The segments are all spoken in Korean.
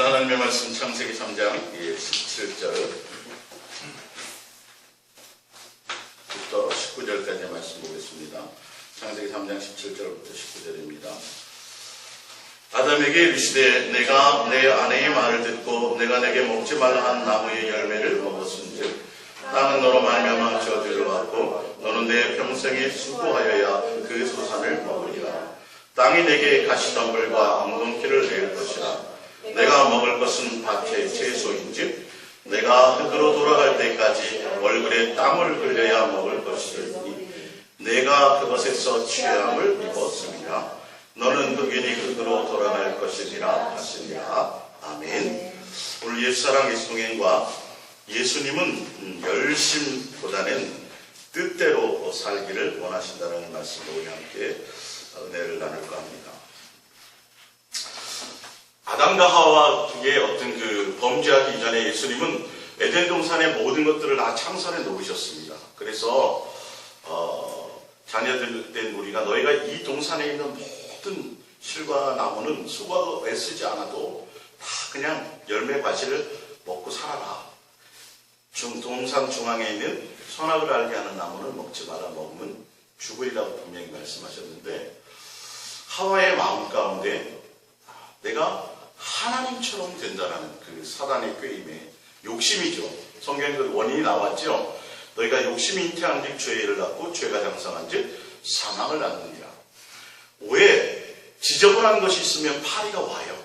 오늘 하나님의 말씀 창세기 3장 17절부터 19절까지의 말씀 보겠습니다. 창세기 3장 17절부터 19절입니다. 아담에게 이르시되 내가 내 아내의 말을 듣고 내가 내게 먹지 말라 한 나무의 열매를 먹었은즉 땅은 너로 말미암아 저주를 받고 너는 내 평생에 수고하여야 그 소산을 먹으리라. 땅이 내게 가시덤불과 엉겅퀴를 낼 것이라. 내가 먹을 것은 밭의 채소인즉 내가 흙으로 돌아갈 때까지 얼굴에 땀을 흘려야 먹을 것이니 내가 그것에서 취함을 입었으니라. 너는 흑인이 흙으로 돌아갈 것이니라 하시니라. 아멘. 오늘 옛사랑 예수동행과 예수님은 열심보다는 뜻대로 살기를 원하신다는 말씀으로 우리 함께 은혜를 나눌까 합니다. 아담과 하와의 어떤 그 범죄하기 이전에 예수님은 에덴 동산의 모든 것들을 다 창설해 놓으셨습니다. 그래서 자녀들 된 우리가 너희가 이 동산에 있는 모든 실과 나무는 수고하고 애쓰지 않아도 다 그냥 열매 과실을 먹고 살아라. 동산 중앙에 있는 선악을 알게 하는 나무는 먹지 마라. 먹으면 죽으리라고 분명히 말씀하셨는데 하와의 마음 가운데 내가 하나님처럼 된다는 그 사단의 꾀임에 욕심이죠. 성경에 그 원인이 나왔죠. 너희가 욕심이 잉태한즉 죄를 낳고 죄가 장성한즉 사망을 낳느니라. 왜 지저분한 것이 있으면 파리가 와요.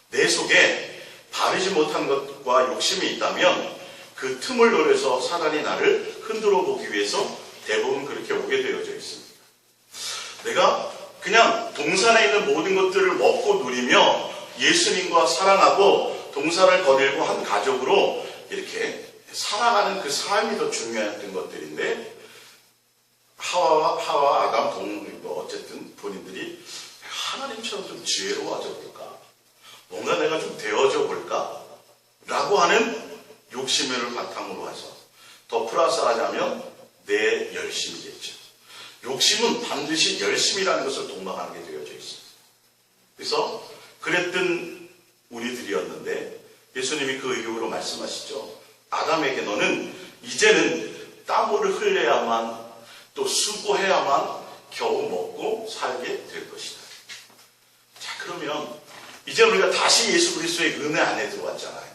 내 속에 바르지 못한 것과 욕심이 있다면 그 틈을 노려서 사단이 나를 흔들어 보기 위해서 대부분 그렇게 오게 되어져 있습니다. 내가 그냥 동산에 있는 모든 것들을 먹고 누리며 예수님과 사랑하고 동산을 거닐고 한 가족으로 이렇게 살아가는 그 삶이 더 중요했던 것들인데 하와 아담 어쨌든 본인들이 하나님처럼 좀 지혜로워져 볼까? 뭔가 내가 좀 되어져 볼까? 라고 하는 욕심을 바탕으로 해서 더 플러스 하자면 내 열심이겠죠. 욕심은 반드시 열심이라는 것을 동반하게 되어져 있습니다. 그래서 그랬던 우리들이었는데 예수님이 그 의욕으로 말씀하시죠. 아담에게 너는 이제는 땀을 흘려야만 또 수고해야만 겨우 먹고 살게 될 것이다. 자, 그러면 이제 우리가 다시 예수 그리스도의 은혜 안에 들어왔잖아요.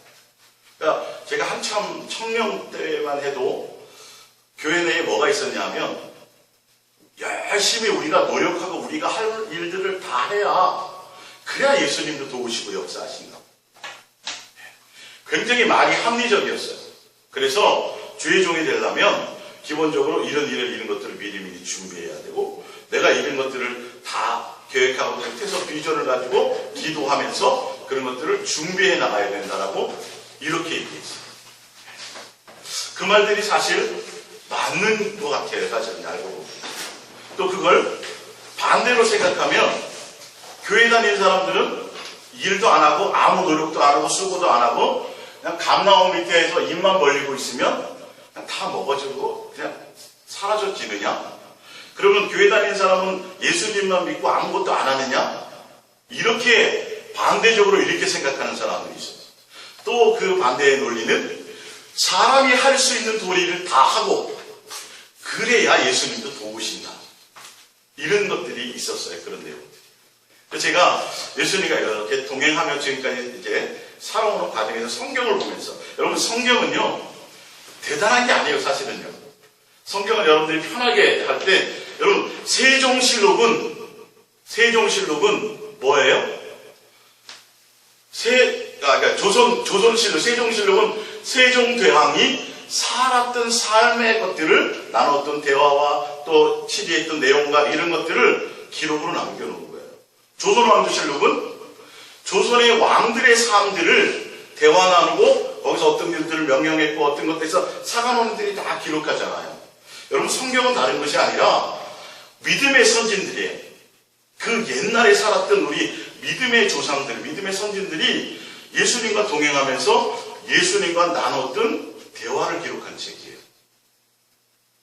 그러니까 제가 한참 청년 때만 해도 교회 내에 뭐가 있었냐 하면 열심히 우리가 노력하고 우리가 할 일들을 다 해야 그래야 예수님도 도우시고 역사하신다. 굉장히 말이 합리적이었어요. 그래서 주의 종이 되려면 기본적으로 이런 것들을 미리미리 준비해야 되고 내가 이런 것들을 다 계획하고 해서 비전을 가지고 기도하면서 그런 것들을 준비해 나가야 된다라고 이렇게 얘기했어요. 그 말들이 사실 맞는 것 같아요. 사실 알고 보면. 또 그걸 반대로 생각하면 교회 다니는 사람들은 일도 안 하고 아무 노력도 안 하고 수고도 안 하고 그냥 감나무 밑에서 입만 벌리고 있으면 그냥 다 먹어지고 그냥 사라져지느냐? 그러면 교회 다니는 사람은 예수님만 믿고 아무것도 안 하느냐? 이렇게 반대적으로 이렇게 생각하는 사람들이 있어요. 또 그 반대의 논리는 사람이 할 수 있는 도리를 다 하고 그래야 예수님도 도우신다. 이런 것들이 있었어요. 그런 내용들. 제가 예수님과 이렇게 동행하며 지금까지 이제 살아오는 과정에서 성경을 보면서 여러분 성경은요 대단한 게 아니에요. 사실은요. 성경을 여러분들이 편하게 할 때 여러분 세종실록은 뭐예요? 그러니까 조선실록, 세종실록은 세종대왕이 살았던 삶의 것들을 나눴던 대화와 또 치리했던 내용과 이런 것들을 기록으로 남겨놓은 거예요. 조선왕조실록은 조선의 왕들의 삶들을 대화 나누고 거기서 어떤 일들을 명령했고 어떤 것들에서 사관원들이 다 기록하잖아요. 여러분 성경은 다른 것이 아니라 믿음의 선진들이에요. 그 옛날에 살았던 우리 믿음의 조상들, 믿음의 선진들이 예수님과 동행하면서 예수님과 나눴던 대화를 기록한 책이에요.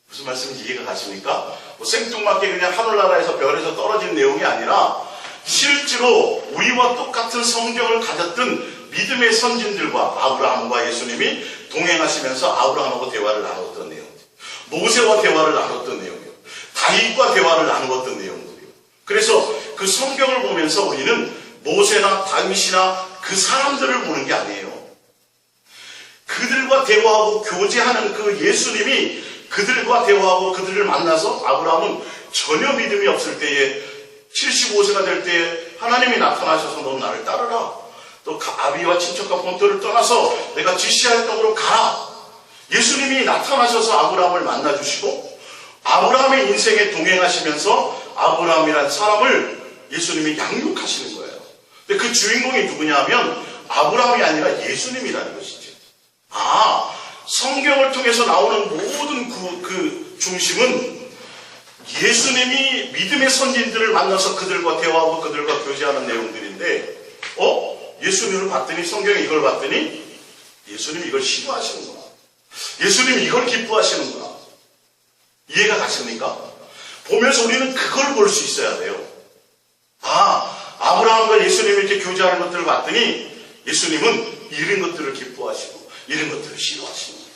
무슨 말씀인지 이해가 가십니까? 뭐 생뚱맞게 그냥 하늘나라에서 별에서 떨어진 내용이 아니라 이 실제로 우리와 똑같은 성경을 가졌던 믿음의 선진들과 아브라함과 예수님이 동행하시면서 아브라함하고 대화를 나눴던 내용, 모세와 대화를 나눴던 내용이요, 다윗과 대화를 나누었던 내용들이요. 그래서 그 성경을 보면서 우리는 모세나 다윗이나 그 사람들을 보는 게 아니에요. 그들과 대화하고 교제하는 그 예수님이 그들과 대화하고 그들을 만나서 아브라함은 전혀 믿음이 없을 때에 75세가 될 때에 하나님이 나타나셔서 너 나를 따르라. 또 아비와 친척과 본토를 떠나서 내가 지시할 땅으로 가라. 예수님이 나타나셔서 아브라함을 만나주시고 아브라함의 인생에 동행하시면서 아브라함이라는 사람을 예수님이 양육하시는 거예요. 근데 그 주인공이 누구냐 하면 아브라함이 아니라 예수님이라는 것이죠. 성경을 통해서 나오는 모든 그 중심은 예수님이 믿음의 선진들을 만나서 그들과 대화하고 그들과 교제하는 내용들인데, 예수님을 봤더니, 성경에 이걸 봤더니 예수님이 이걸 싫어하시는구나. 예수님이 이걸 기뻐하시는구나. 이해가 가십니까? 보면서 우리는 그걸 볼 수 있어야 돼요. 아브라함과 예수님이 이렇게 교제하는 것들을 봤더니 예수님은 이런 것들을 기뻐하시고 이런 것들을 싫어하시는 거예요.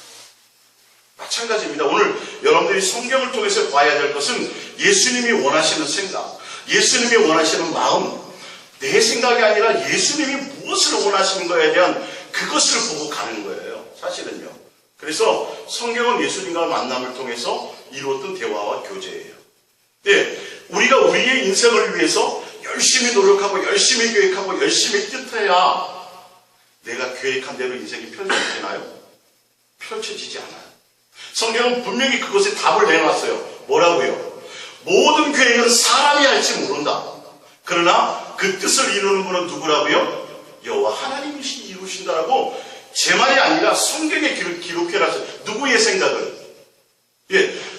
마찬가지입니다. 오늘 여러분들이 성경을 통해서 봐야 될 것은 예수님이 원하시는 생각, 예수님이 원하시는 마음, 내 생각이 아니라 예수님이 무엇을 원하시는 거에 대한 그것을 보고 가는 거예요. 사실은요. 그래서 성경은 예수님과 만남을 통해서 이루었던 대화와 교제예요. 우리가 우리의 인생을 위해서 열심히 노력하고 열심히 계획하고 열심히 뜻해야 내가 계획한 대로 인생이 펼쳐지나요? 펼쳐지지 않아요. 성경은 분명히 그것에 답을 내놨어요. 뭐라고요? 모든 계획은 사람이 할지 모른다. 그러나 그 뜻을 이루는 분은 누구라고요? 여호와 하나님이시 이루신다라고. 제 말이 아니라 성경에 기록해놨어요. 누구의 생각을?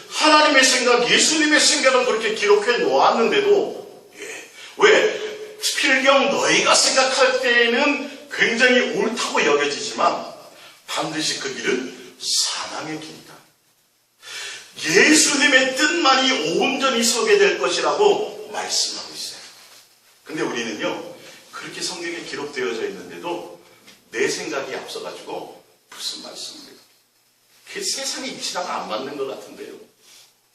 하나님의 생각, 예수님의 생각을 그렇게 기록해 놓았는데도 왜? 필경 너희가 생각할 때에는 굉장히 옳다고 여겨지지만 반드시 그 길은 사망의 길이다. 예수님의 뜻만이 온전히 서게 될 것이라고 말씀하고 있어요. 근데 우리는요, 그렇게 성경에 기록되어져 있는데도 내 생각이 앞서가지고 무슨 말씀이에요? 그 세상의 이치랑 안 맞는 것 같은데요.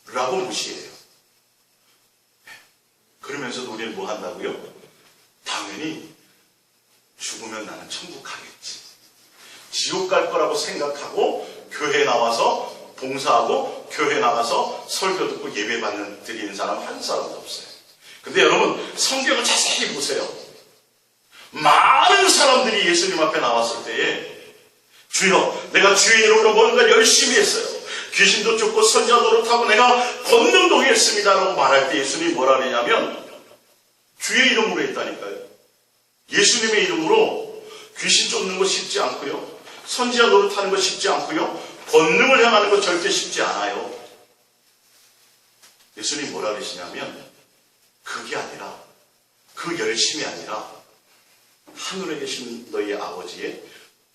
라고 무시해요. 그러면서도 우리는 뭐 한다고요? 당연히 죽으면 나는 천국 가겠지. 지옥 갈 거라고 생각하고 교회 나와서 봉사하고 교회 나가서 설교 듣고 예배 드리는 사람 한 사람도 없어요. 근데 여러분 성경을 자세히 보세요. 많은 사람들이 예수님 앞에 나왔을 때에 주여 내가 주의 이름으로 뭔가 열심히 했어요. 귀신도 쫓고 선지자 노릇하고 내가 권능도 했습니다 라고 말할 때 예수님이 뭐라 그러냐면 주의 이름으로 했다니까요. 예수님의 이름으로 귀신 쫓는 거 쉽지 않고요. 선지자 노릇하는 거 쉽지 않고요. 권능을 행하는 거 절대 쉽지 않아요. 예수님이 뭐라 그러시냐면 그게 아니라 그 열심이 아니라 하늘에 계신 너희 아버지의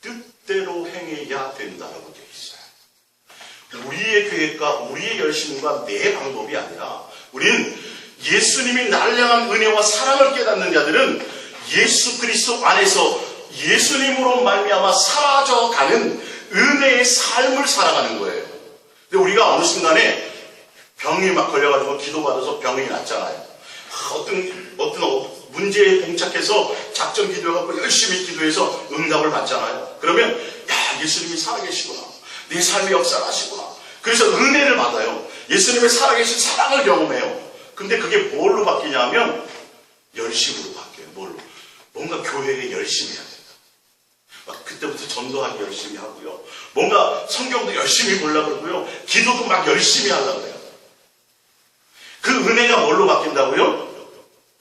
뜻대로 행해야 된다라고 되어 있어요. 우리의 계획과 우리의 열심과 내 방법이 아니라 우리는 예수님이 나를 향한 은혜와 사랑을 깨닫는 자들은 예수 그리스도 안에서 예수님으로 말미암아 사라져가는 은혜의 삶을 살아가는 거예요. 근데 우리가 어느 순간에 병이 막 걸려가지고 기도받아서 병이 났잖아요. 어떤 문제에 봉착해서 작전 기도해갖고 열심히 기도해서 응답을 받잖아요. 그러면 야 예수님이 살아계시구나. 내 삶에 역사하시구나. 그래서 은혜를 받아요. 예수님의 살아계신 사랑을 경험해요. 근데 그게 뭘로 바뀌냐면 열심으로 바뀌어요. 뭘로? 뭔가 교회에 열심히 해야 된다. 막 그때부터 전도하기 열심히 하고요. 뭔가 성경도 열심히 보려고 그러고요. 기도도 막 열심히 하려고 해요. 그 은혜가 뭘로 바뀐다고요?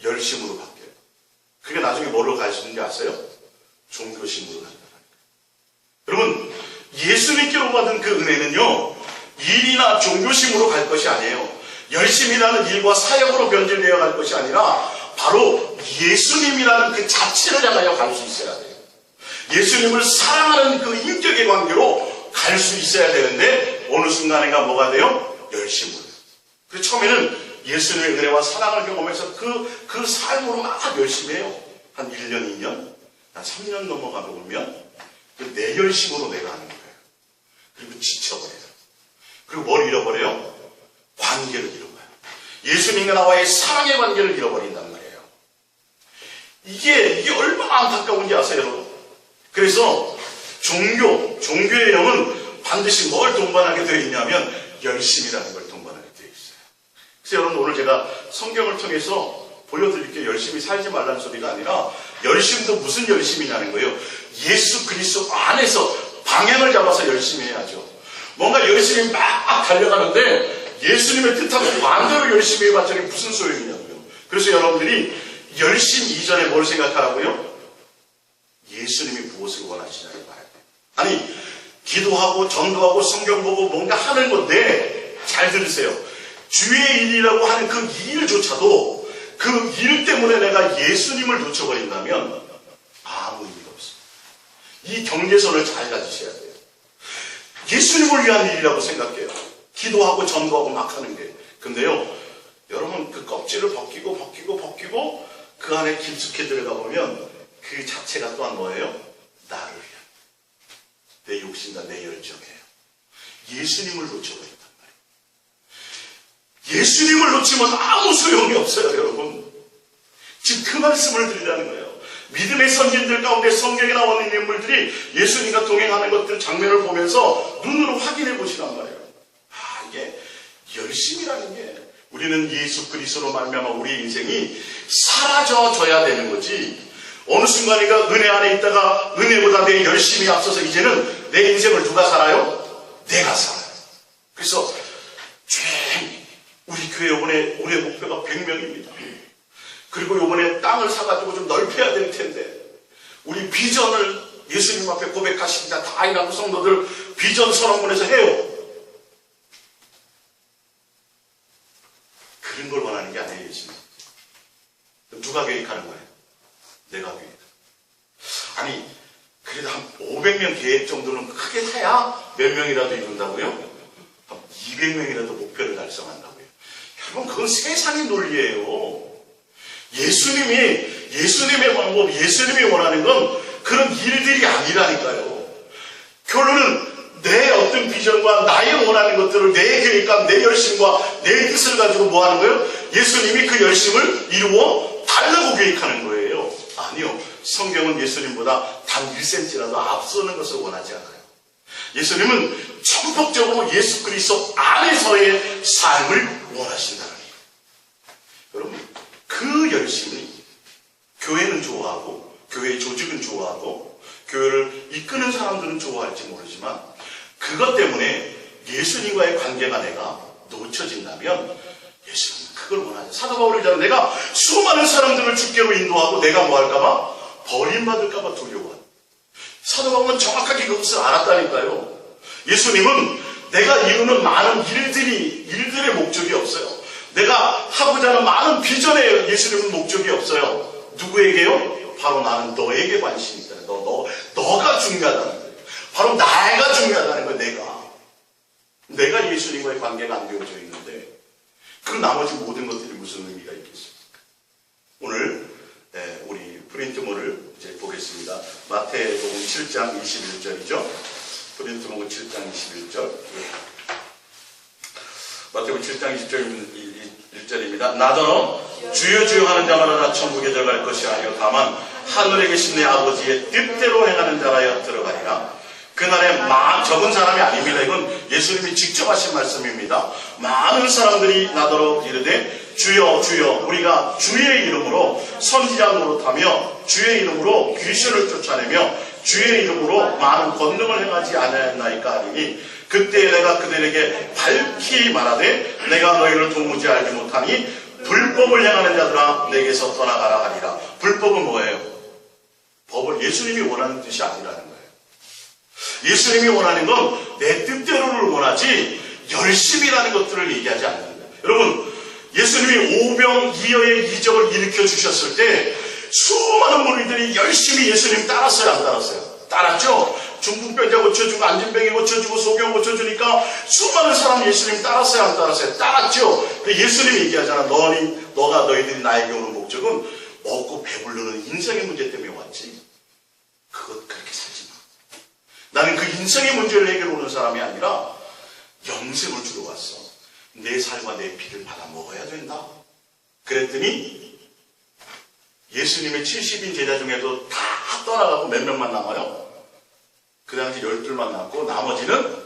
열심으로 바뀌어요. 그게 나중에 뭘로 갈 수 있는지 아세요? 종교심으로 간다. 여러분 예수님께로 받은 그 은혜는요 일이나 종교심으로 갈 것이 아니에요. 열심이라는 일과 사역으로 변질되어 갈 것이 아니라 바로 예수님이라는 그 자체를 향하여 갈 수 있어야 돼요. 예수님을 사랑하는 그 인격의 관계로 갈 수 있어야 되는데 어느 순간인가 뭐가 돼요? 열심으로. 그래서 처음에는 예수님의 은혜와 사랑을 경험해서 그 삶으로 막 열심히 해요. 한 1년, 2년, 한 3년 넘어가고 보면 내 열심으로 내가 하는 거예요. 그리고 지쳐버려요. 그리고 뭘 잃어버려요? 관계를 잃어버려요. 예수님과 나와의 사랑의 관계를 잃어버린단 말이에요. 이게 얼마나 안타까운지 아세요, 여러분? 그래서 종교의 영은 반드시 뭘 동반하게 되어 있냐면 열심이라는 걸 동반하게 되어 있어요. 그래서 여러분, 오늘 제가 성경을 통해서 보여드릴게요. 열심히 살지 말라는 소리가 아니라 열심도 무슨 열심이냐는 거예요. 예수 그리스도 안에서 방향을 잡아서 열심히 해야죠. 뭔가 열심히 막 달려가는데 예수님의 뜻하고 반대로 열심히 해봤더니 무슨 소용이냐고요. 그래서 여러분들이 열심 이전에 뭘 생각하라고요? 예수님이 무엇을 원하시냐를 봐야 돼요. 아니, 기도하고 전도하고 성경 보고 뭔가 하는 건데, 잘 들으세요. 주의 일이라고 하는 그 일조차도 그 일 때문에 내가 예수님을 놓쳐버린다면 아무 의미가 없습니다. 이 경계선을 잘 가지셔야 돼요. 예수님을 위한 일이라고 생각해요. 기도하고 전도하고 막 하는 게. 근데요, 여러분, 그 껍질을 벗기고 그 안에 깊숙이 들어가 보면 그 자체가 또한 뭐예요? 나를 위한, 내 욕심과 내 열정이에요. 예수님을 놓쳐버린단 말이에요. 예수님을 놓치면 아무 소용이 없어요, 여러분. 지금 그 말씀을 드리라는 거예요. 믿음의 선진들 가운데 성경에 나오는 인물들이 예수님과 동행하는 것들 장면을 보면서 눈으로 확인해 보시란 말이에요. 이게 열심이라는 게, 우리는 예수 그리스도로 말미암아 우리의 인생이 사라져줘야 되는 거지, 어느 순간인가 은혜 안에 있다가 은혜보다 내 열심이 앞서서 이제는 내 인생을 누가 살아요? 내가 살아요. 그래서 우리 교회 이번에 올해 목표가 100명입니다. 그리고 이번에 땅을 사가지고 좀 넓혀야 될 텐데, 우리 비전을 예수님 앞에 고백하십니다. 다 일하고 성도들 비전 선언문에서 해요. 그런 걸 원하는 게 아니에요, 예수님. 누가 계획하는 거예요? 내가 계획. 아니, 그래도 한 500명 계획 정도는 크게 해야 몇 명이라도 이룬다고요? 한 200명이라도 목표를 달성한다고요? 여러분, 그건 세상의 논리예요. 예수님의 방법, 예수님이 원하는 건 그런 일들이 아니라니까요. 결론은 내 어떤 비전과 나의 원하는 것들을 내 계획과 내 열심과 내 뜻을 가지고 뭐 하는 거예요? 예수님이 그 열심을 이루어 달라고 계획하는 거예요. 아니요. 성경은 예수님보다 단 1cm라도 앞서는 것을 원하지 않아요. 예수님은 전폭적으로 예수 그리스도 안에서의 삶을 원하신다는 거예요. 여러분, 그 열심이 교회는 좋아하고 교회의 조직은 좋아하고 교회를 이끄는 사람들은 좋아할지 모르지만, 그것 때문에 예수님과의 관계가 내가 놓쳐진다면 예수님은 그걸 원하죠. 사도 바울이 잖아요. 내가 수많은 사람들을 주께로 인도하고 내가 뭐 할까봐? 버림받을까봐 두려워한. 사도 바울은 정확하게 그것을 알았다니까요. 예수님은 내가 이루는 많은 일들의 목적이 없어요. 내가 하고자 하는 많은 비전에 예수님은 목적이 없어요. 누구에게요? 바로 나는 너에게 관심이 있다. 너가 중요하다는 거예요. 바로 나가 중요하다는 거예요. 내가 예수님과의 관계가 안 되어져 있는데 그 나머지 모든 것들이 무슨 의미가 있겠습니까? 오늘 우리 프린트모를 이제 보겠습니다. 마태복음 7장 21절이죠. 프린트모는 7장 21절. 마태복음 7장 1절입니다. 나더러 주여 주여 하는 자마다 다 천국에 들어갈 것이 아니요 다만 하늘에 계신 내 아버지의 뜻대로 행하는 자라야 들어가리라. 그날에 적은 사람이 아닙니다. 이건 예수님이 직접 하신 말씀입니다. 많은 사람들이 나더러 이르되 주여 주여 우리가 주의 이름으로 선지자 노릇하며 주의 이름으로 귀신을 쫓아내며 주의 이름으로 많은 권능을 행하지 않았나이까 하리니 그때 내가 그들에게 밝히 말하되 내가 너희를 도무지 알지 못하니 불법을 행하는 자들아 내게서 떠나가라 하리라. 불법은 뭐예요? 법을 예수님이 원하는 뜻이 아니라는 거예요. 예수님이 원하는 건 내 뜻대로를 원하지 열심이라는 것들을 얘기하지 않는 거예요. 여러분, 예수님이 오병이어의 이적을 일으켜 주셨을 때 수많은 무리들이 열심히 예수님 따랐어요, 안 따랐어요? 따랐죠? 중풍병자 고쳐주고 안진병이 고쳐주고 소경 고쳐주니까 수많은 사람 예수님 따랐어요, 안 따랐어요? 따랐죠. 예수님이 얘기하잖아. 너희들이 나에게 오는 목적은 먹고 배부르는 인생의 문제 때문에 왔지. 그것 그렇게 살지 마. 나는 그 인생의 문제를 해결해 오는 사람이 아니라 영생을 주러 왔어. 내 살과 내 피를 받아 먹어야 된다. 그랬더니 예수님의 70인 제자 중에도 다 떠나가고 몇 명만 남아요. 그 당시 12만 남고 나머지는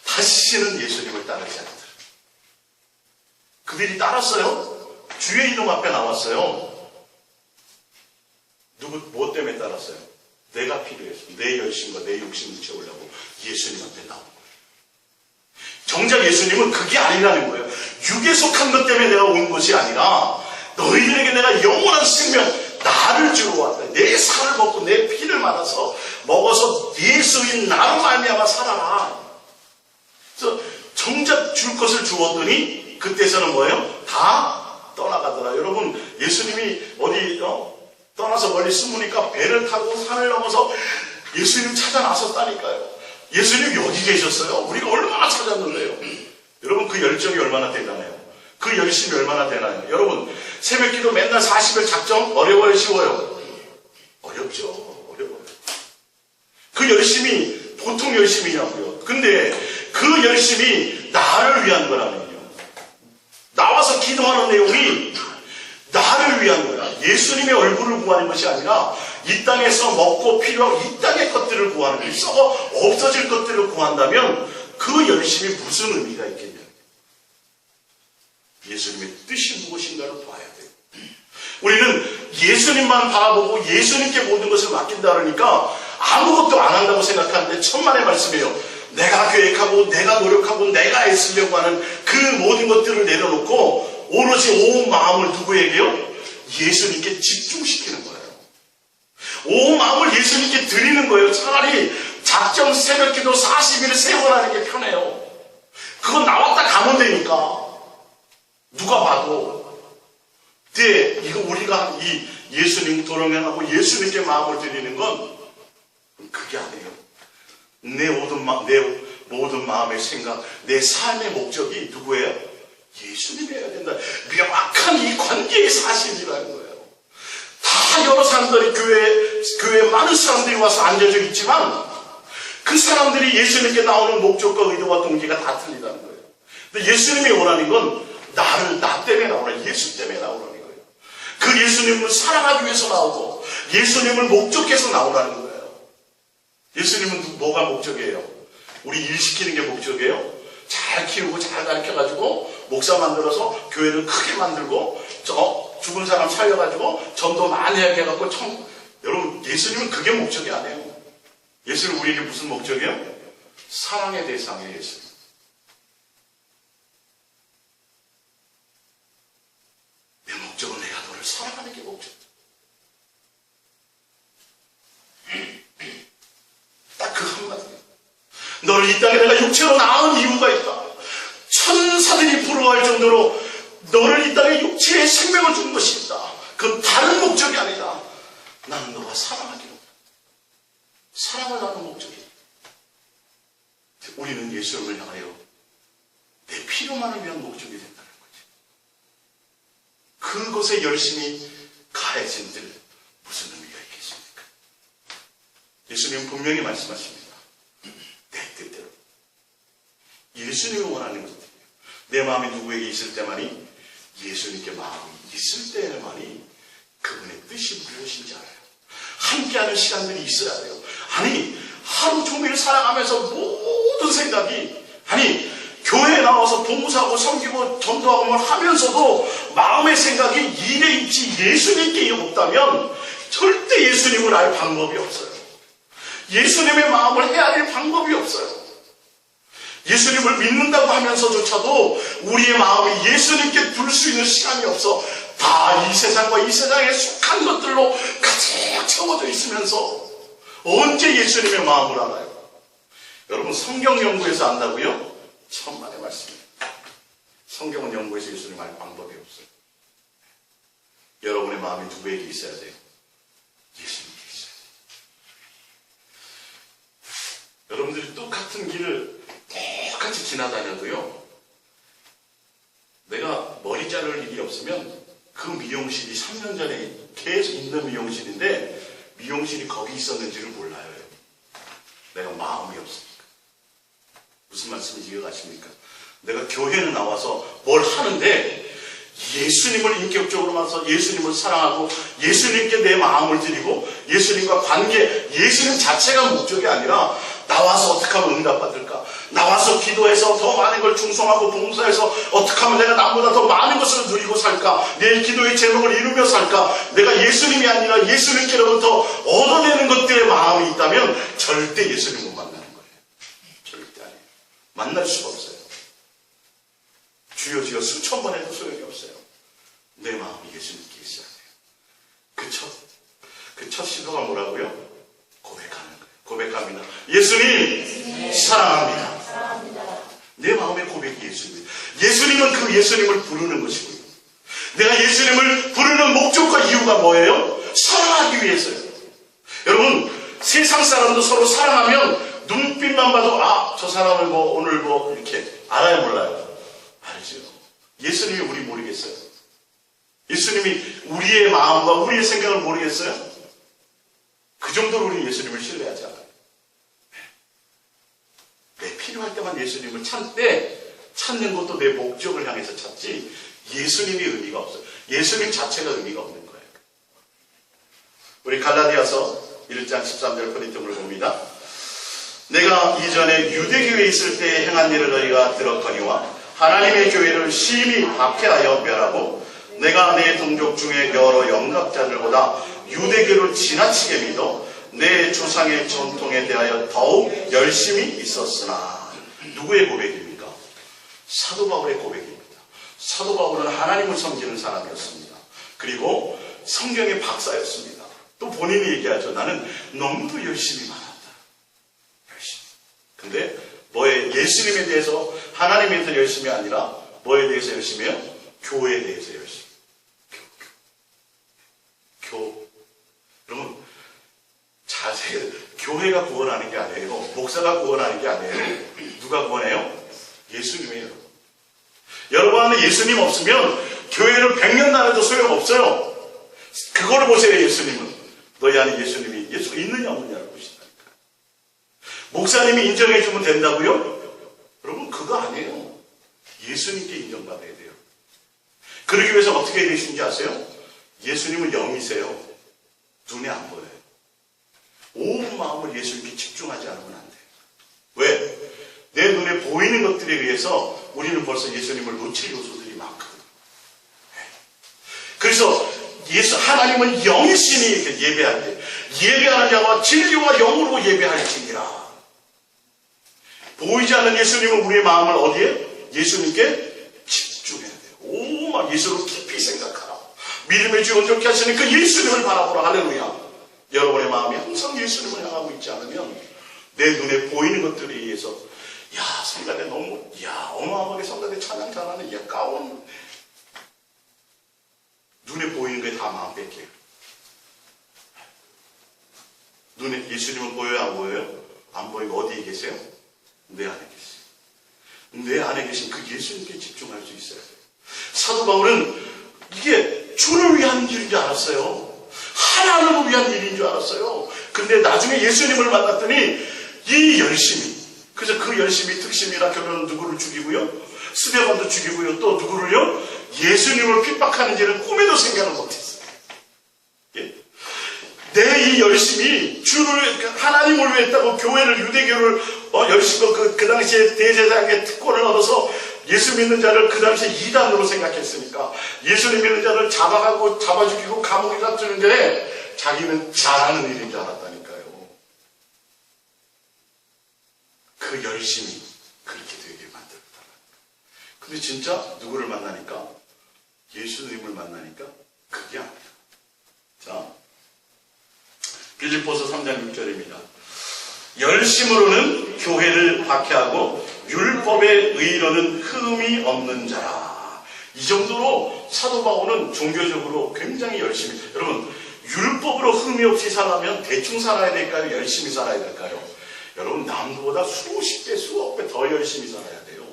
다시는 예수님을 따르지 않더라. 그들이 따랐어요. 주의 이름 앞에 나왔어요. 뭐 때문에 따랐어요? 내가 필요해서 내 열심과 내 욕심을 채우려고 예수님 앞에 나온 거예요. 정작 예수님은 그게 아니라는 거예요. 육에 속한 것 때문에 내가 온 것이 아니라 너희들에게 내가 영원한 생명, 나를 주러 왔다. 내 살을 먹고 내 피를 말아서 먹어서 예수인 나로 말미암아 살아라. 그래서 정작 줄 것을 주었더니 그때서는 뭐예요? 다 떠나가더라. 여러분, 예수님이 어디 떠나서 멀리 숨으니까 배를 타고 산을 넘어서 예수님 찾아 나섰다니까요. 예수님이 어디 계셨어요? 우리가 얼마나 찾았는데요. 여러분, 그 열정이 얼마나 대단해요. 그 열심이 얼마나 되나요? 여러분, 새벽기도 맨날 40일 작정 어려워요, 쉬워요? 어렵죠. 어려워요. 그 열심이 보통 열심이냐고요. 근데 그 열심이 나를 위한 거라면요. 나와서 기도하는 내용이 나를 위한 거야. 예수님의 얼굴을 구하는 것이 아니라 이 땅에서 먹고 필요하고 이 땅의 것들을 구하는 거예요. 썩어 없어질 것들을 구한다면 그 열심이 무슨 의미가 있겠냐. 예수님의 뜻이 무엇인가를 봐야 돼요. 우리는 예수님만 바라보고 예수님께 모든 것을 맡긴다 그러니까 아무것도 안 한다고 생각하는데 천만의 말씀이에요. 내가 계획하고 내가 노력하고 내가 애쓰려고 하는 그 모든 것들을 내려놓고 오로지 온 마음을 누구에게요? 예수님께 집중시키는 거예요. 온 마음을 예수님께 드리는 거예요. 차라리 작정 새벽기도 40일을 세워라는 게 편해요. 그건 나왔다 가면 되니까. 누가 봐도. 근데 이거 우리가 이 예수님 도롱행하고 예수님께 마음을 드리는 건 그게 아니에요. 내 모든 마음의 생각, 내 삶의 목적이 누구예요? 예수님이어야 된다. 명확한 이 관계의 사실이라는 거예요. 다 여러 사람들이 교회에 많은 사람들이 와서 앉아져 있지만 그 사람들이 예수님께 나오는 목적과 의도와 동기가 다 틀리다는 거예요. 근데 예수님이 원하는 건 나 때문에 나오라. 예수 때문에 나오라는 거예요. 그 예수님을 사랑하기 위해서 나오고 예수님을 목적해서 나오라는 거예요. 예수님은 뭐가 목적이에요? 우리 일 시키는 게 목적이에요? 잘 키우고 잘 가르쳐가지고 목사 만들어서 교회를 크게 만들고 죽은 사람 살려가지고 전도 많이 하게 해갖고 여러분, 예수님은 그게 목적이 아니에요. 예수는 우리에게 무슨 목적이에요? 사랑의 대상이에요. 예수님. 내 목적은 내가 너를 사랑하는 게 목적. 딱 그 한마디. 너를 이 땅에 내가 육체로 낳은 이유가 있다. 천사들이 부러워할 정도로 너를 이 땅에 육체의 생명을 준 것이 있다. 그건 다른 목적이 아니라 나는 너가 사랑하기로. 사랑을 나눈 목적이다. 우리는 예수님을 향하여 내 필요만을 위한 목적이 된다는 거지. 그것에 열심히 가해진들 무슨 의미가 있겠습니까? 예수님은 분명히 말씀하십니다. 내 뜻대로. 예수님이 원하는 것들이에요. 내 마음이 누구에게 있을 때만이, 예수님께 마음이 있을 때만이 그분의 뜻이 무엇인지 알아요. 함께하는 시간들이 있어야 돼요. 아니, 하루 종일 살아가면서 모든 생각이, 교회에 나와서 봉사하고 섬기고 전도하고 뭘 하면서도 마음의 생각이 일에 있지 예수님께 없다면 절대 예수님을 알 방법이 없어요. 예수님의 마음을 헤아릴 방법이 없어요. 예수님을 믿는다고 하면서조차도 우리의 마음이 예수님께 둘 수 있는 시간이 없어. 다 이 세상과 이 세상에 속한 것들로 가득 채워져 있으면서 언제 예수님의 마음을 알아요? 여러분, 성경 연구에서 안다고요? 천만의 말씀입니다. 성경은 연구해서 예수님 알 방법이 없어요. 여러분의 마음이 누구에게 있어야 돼요? 예수님께 있어야 돼요. 여러분들이 똑같은 길을 똑같이 지나다녀도요, 내가 머리 자를 일이 없으면 그 미용실이 3년 전에 계속 있는 미용실인데 미용실이 거기 있었는지를 몰라요. 내가 마음이 없으니까. 무슨 말씀인지 이해가십니까? 내가 교회는 나와서 뭘 하는데 예수님을 인격적으로 만나서 예수님을 사랑하고 예수님께 내 마음을 드리고 예수님과 관계, 예수님 자체가 목적이 아니라 나와서 어떻게 하면 응답받을까? 나와서 기도해서 더 많은 걸 충성하고 봉사해서 어떻게 하면 내가 남보다 더 많은 것을 누리고 살까? 내 기도의 제목을 이루며 살까? 내가 예수님이 아니라 예수님께로부터 얻어내는 것들의 마음이 있다면 절대 예수님 못 만나는 거예요. 절대 아니에요. 만날 수가 없어요. 주여 주여 수천 번 해도 소용이 없어요. 내 마음이 예수님께 있어야 돼요. 그 첫 시도가 뭐라고요? 고백하는 거예요. 고백합니다. 예수님 사랑합니다. 내 마음의 고백이 예수님. 예수님은 그 예수님을 부르는 것이고요. 내가 예수님을 부르는 목적과 이유가 뭐예요? 사랑하기 위해서요. 여러분, 세상 사람도 서로 사랑하면 눈빛만 봐도 저 사람을 오늘 이렇게 알아요, 몰라요? 알죠. 예수님이 우리 모르겠어요? 예수님이 우리의 마음과 우리의 생각을 모르겠어요? 그 정도로 우리 예수님을 신뢰하지 않아요. 내 필요할 때만 예수님을 찾는 것도 내 목적을 향해서 찾지 예수님이 의미가 없어요. 예수님 자체가 의미가 없는 거예요. 우리 갈라디아서 1장 13절 거린토를 봅니다. 내가 이전에 유대교회에 있을 때 행한 일을 너희가 들었거니와 하나님의 교회를 심히 박해하여 멸하고 내가 내 동족 중에 여러 영각자들보다 유대교를 지나치게 믿어 내 조상의 전통에 대하여 더욱 열심히 있었으나. 누구의 고백입니까? 사도 바울의 고백입니다. 사도 바울은 하나님을 섬기는 사람이었습니다. 그리고 성경의 박사였습니다. 또 본인이 얘기하죠. 나는 너무도 열심히 말한다. 열심히. 근데 예수님에 대해서, 하나님에 대해서 열심이 아니라 뭐에 대해서 열심히요? 교회에 대해서 열심히. 여러분, 자세히 교회가 구원하는 게 아니에요. 목사가 구원하는 게 아니에요. 누가 구원해요? 예수님이에요. 여러분 안에 예수님 없으면 교회를 100년 다녀도 소용없어요. 그거를 보세요. 예수님은. 너희 안에 예수가 있느냐 없느냐를 보신다니까. 목사님이 인정해 주면 된다고요? 여러분, 그거 아니에요. 예수님께 인정받아야 돼요. 그러기 위해서 어떻게 해야 되시는지 아세요? 예수님은 영이세요. 눈에 안 보여요. 온 마음을 예수님께 집중하지 않으면 안 돼요. 왜? 내 눈에 보이는 것들에 의해서 우리는 벌써 예수님을 놓칠 요소들이 많거든요. 그래서 하나님은 영이시니 예배할 때 예배하는 자와 진리와 영으로 예배할지니라. 보이지 않는 예수님은 우리의 마음을 어디에? 예수님께 집중해야 돼요. 오만 예수를 깊이 생각하라. 믿음의 주 온전케 하시는 그 예수님을 바라보라. 할렐루야. 여러분의 마음이 항상 예수님을 향하고 있지 않으면 내 눈에 보이는 것들에 의해서 성가대 너무 어마어마하게 성가대 찬양 잘하는 가운 눈에 보이는 게 다 마음 뺏겨요. 눈에 예수님은 보여요, 안 보여요? 안 보이고 어디에 계세요? 내 안에 계세요. 내 안에 계신 그 예수님께 집중할 수 있어요. 사도 바울은 이게 주를 위한 일인 줄 알았어요. 하나님을 위한 일인 줄 알았어요. 근데 나중에 예수님을 만났더니 이 열심이, 그래서 그 열심이 특심이라 결론은 누구를 죽이고요? 스데반도 죽이고요. 또 누구를요? 예수님을 핍박하는지를 꿈에도 생각을 못했어요. 내 이 열심이 하나님을 위해 했다고 교회를, 유대교를 열심히 그 당시에 대제사장의 특권을 얻어서 예수 믿는 자를 그 당시에 이단으로 생각했으니까 예수님 믿는 자를 잡아 죽이고 감옥에 갇히는데 자기는 잘하는 일인 줄 알았다니까요. 그 열심이 그렇게 되게 만들었다. 근데 진짜 누구를 만나니까? 예수님을 만나니까 그게 아니야. 자, 빌립보서 3장 6절입니다. 열심으로는 교회를 박해하고 율법의 의로는 흠이 없는 자라. 이 정도로 사도 바울은 종교적으로 굉장히 열심히. 여러분, 율법으로 흠이 없이 살아면 대충 살아야 될까요? 열심히 살아야 될까요? 여러분, 남들보다 수십 배, 수억 배 더 열심히 살아야 돼요.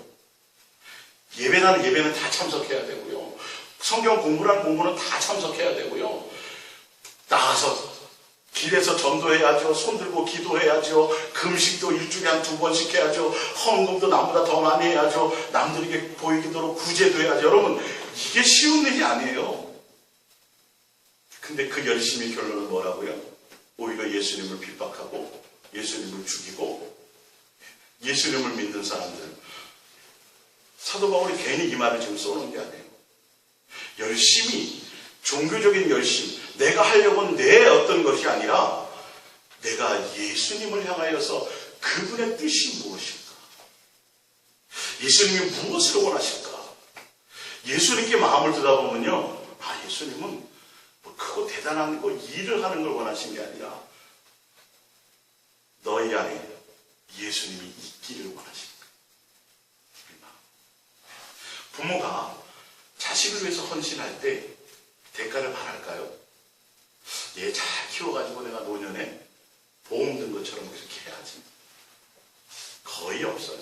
예배라는 예배는 다 참석해야 되고요. 성경 공부라는 공부는 다 참석해야 되고요. 나가서 길에서 전도해야죠. 손들고 기도해야죠. 금식도 일주일에 한 2번씩 해야죠. 헌금도 남보다 더 많이 해야죠. 남들에게 보이도록 구제도 해야죠. 여러분, 이게 쉬운 일이 아니에요. 근데 그 열심히 결론은 뭐라고요? 오히려 예수님을 핍박하고 예수님을 죽이고 예수님을 믿는 사람들. 사도 바울이 괜히 이 말을 지금 써놓은 게 아니에요. 열심히, 종교적인 열심, 내가 하려고는 내 어떤 것이 아니라 내가 예수님을 향하여서 그분의 뜻이 무엇일까? 예수님이 무엇을 원하실까? 예수님께 마음을 두다 보면요, 예수님은 뭐 크고 대단한 거 일을 하는 걸 원하신 게 아니라 너희 안에 예수님이 있기를 원하십니다. 부모가 자식을 위해서 헌신할 때 대가를 바랄까요? 얘 잘 키워가지고 내가 노년에 보험 든 것처럼 그렇게 해야지. 거의 없어요.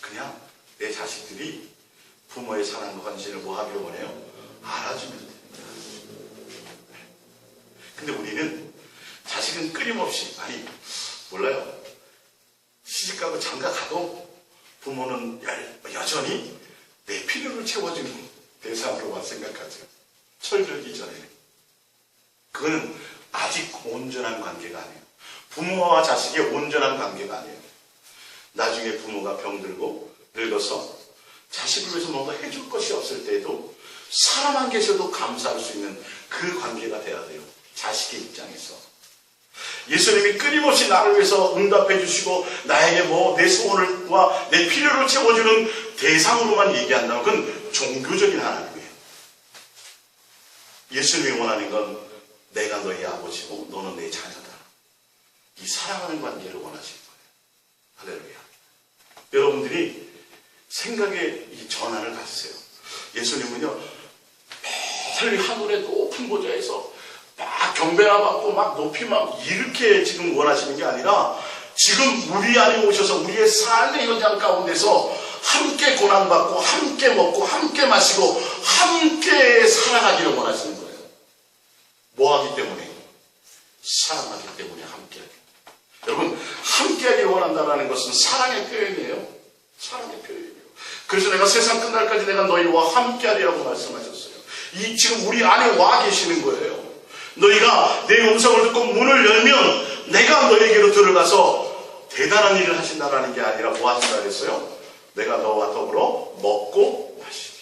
그냥 내 자식들이 부모의 사랑과 헌신을 뭐 하기를 원해요? 알아주면 됩니다. 근데 우리는 자식은 끊임없이, 몰라요. 시집가고 장가가도 부모는 여전히 내 필요를 채워주는 대상으로만 생각하죠. 철들기 전에. 그거는 아직 온전한 관계가 아니에요. 부모와 자식의 온전한 관계가 아니에요. 나중에 부모가 병들고 늙어서 자식을 위해서 뭔가 해줄 것이 없을 때에도 사람 안 계셔도 감사할 수 있는 그 관계가 돼야 돼요. 자식의 입장에서. 예수님이 끊임없이 나를 위해서 응답해 주시고 나에게 내 소원과 내 필요를 채워주는 대상으로만 얘기한다면 그건 종교적인 하나님이에요. 예수님이 원하는 건 내가 너의 아버지고 너는 내 자녀다. 이 사랑하는 관계를 원하시는 거예요. 할렐루야. 여러분들이 생각의 이 전환을 가지세요. 예수님은요, 매일 하늘의 높은 보좌에서 막 경배나 받고 막 높이 막 이렇게 지금 원하시는 게 아니라 지금 우리 안에 오셔서 우리의 삶의 현장 가운데서 함께 고난받고 함께 먹고 함께 마시고 함께 살아가기를 원하시는 거예요. 뭐 하기 때문에? 사랑하기 때문에 함께하기. 여러분, 함께하기를 원한다는 것은 사랑의 표현이에요. 사랑의 표현이에요. 그래서 내가 세상 끝날까지 내가 너희와 함께하리라고 말씀하셨어요. 지금 우리 안에 와 계시는 거예요. 너희가 내 음성을 듣고 문을 열면 내가 너희에게로 들어가서 대단한 일을 하신다라는 게 아니라 뭐 하신다 그랬어요? 내가 너와 더불어 먹고 마시기.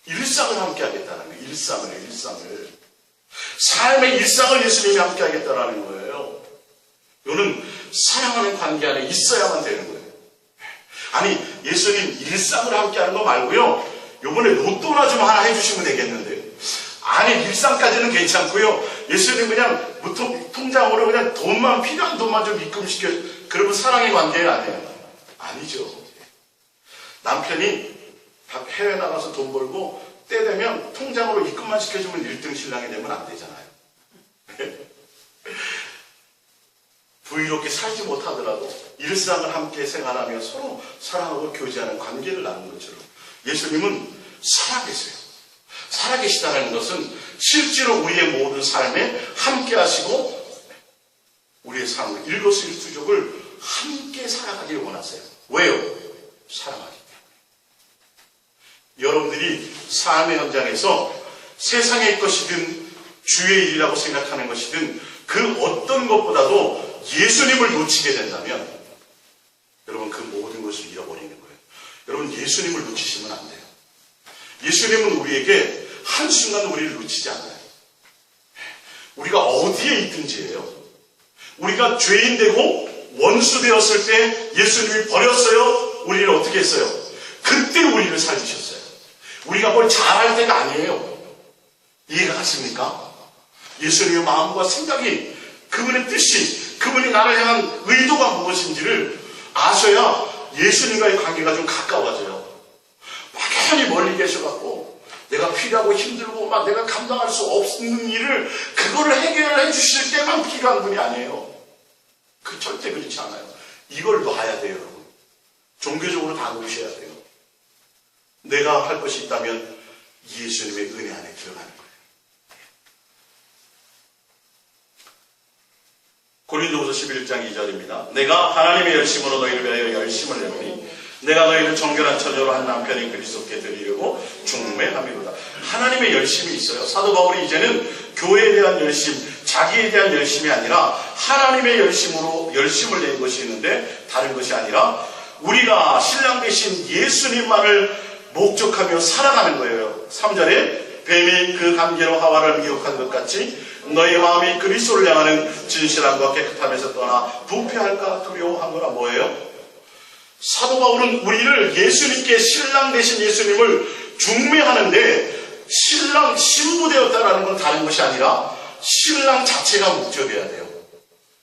일상을 함께 하겠다는 거예요. 일상을. 삶의 일상을 예수님이 함께 하겠다라는 거예요. 이거는 사랑하는 관계 안에 있어야만 되는 거예요. 예수님 일상을 함께 하는 거 말고요. 요번에 로또나 좀 하나 해주시면 되겠는데. 일상까지는 괜찮고요. 예수님 그냥 통장으로 그냥 필요한 돈만 좀 입금시켜. 그러면 사랑의 관계가 아니에요. 아니죠. 남편이 해외 나가서 돈 벌고 때 되면 통장으로 입금만 시켜주면 1등 신랑이 되면 안 되잖아요. 부유롭게 살지 못하더라도 일상을 함께 생활하며 서로 사랑하고 교제하는 관계를 나눈 것처럼 예수님은 살아계세요. 살아계시다는 것은 실제로 우리의 모든 삶에 함께 하시고 우리의 삶을 일거수일투족을 함께 살아가기를 원하세요. 왜요? 사랑하기 때문에. 여러분들이 삶의 현장에서 세상의 것이든 주의 일이라고 생각하는 것이든 그 어떤 것보다도 예수님을 놓치게 된다면 여러분 그 모든 것을 잃어버리는 거예요. 여러분 예수님을 놓치시면 안 돼요. 예수님은 우리에게 한순간 우리를 놓치지 않아요. 우리가 어디에 있든지예요. 우리가 죄인 되고 원수 되었을 때 예수님이 버렸어요. 우리를 어떻게 했어요? 그때 우리를 살리셨어요. 우리가 뭘 잘할 때가 아니에요. 이해가 갔습니까? 예수님의 마음과 생각이, 그분의 뜻이, 그분이 나를 향한 의도가 무엇인지를 아셔야 예수님과의 관계가 좀 가까워져요. 막연히 멀리 계셔갖고 내가 필요하고 힘들고 막 내가 감당할 수 없는 일을 그거를 해결해 주실 때만 필요한 분이 아니에요. 절대 그렇지 않아요. 이걸 놔야 돼요, 여러분. 종교적으로 다 놓으셔야 돼요. 내가 할 것이 있다면 예수님의 은혜 안에 들어가는 거예요. 고린도후서 11장 2절입니다. 내가 하나님의 열심으로 너희를 위하여 열심을 내오니 내가 너희를 정결한 처녀로 한 남편인 그리스도께 드리려고 중매함이로다. 하나님의 열심이 있어요. 사도 바울이 이제는 교회에 대한 열심, 자기에 대한 열심이 아니라 하나님의 열심으로 열심을 낸 것이 있는데 다른 것이 아니라 우리가 신랑 되신 예수님만을 목적하며 살아가는 거예요. 3절에 뱀이 그 관계로 하와를 미혹한 것 같이 너희 마음이 그리스도를 향하는 진실함과 깨끗함에서 떠나 부패할까 두려워한 거라. 뭐예요? 사도 바울은 우리를 예수님께 신랑 되신 예수님을 중매하는데 신랑 신부되었다라는 건 다른 것이 아니라 신랑 자체가 목적이어야 돼요.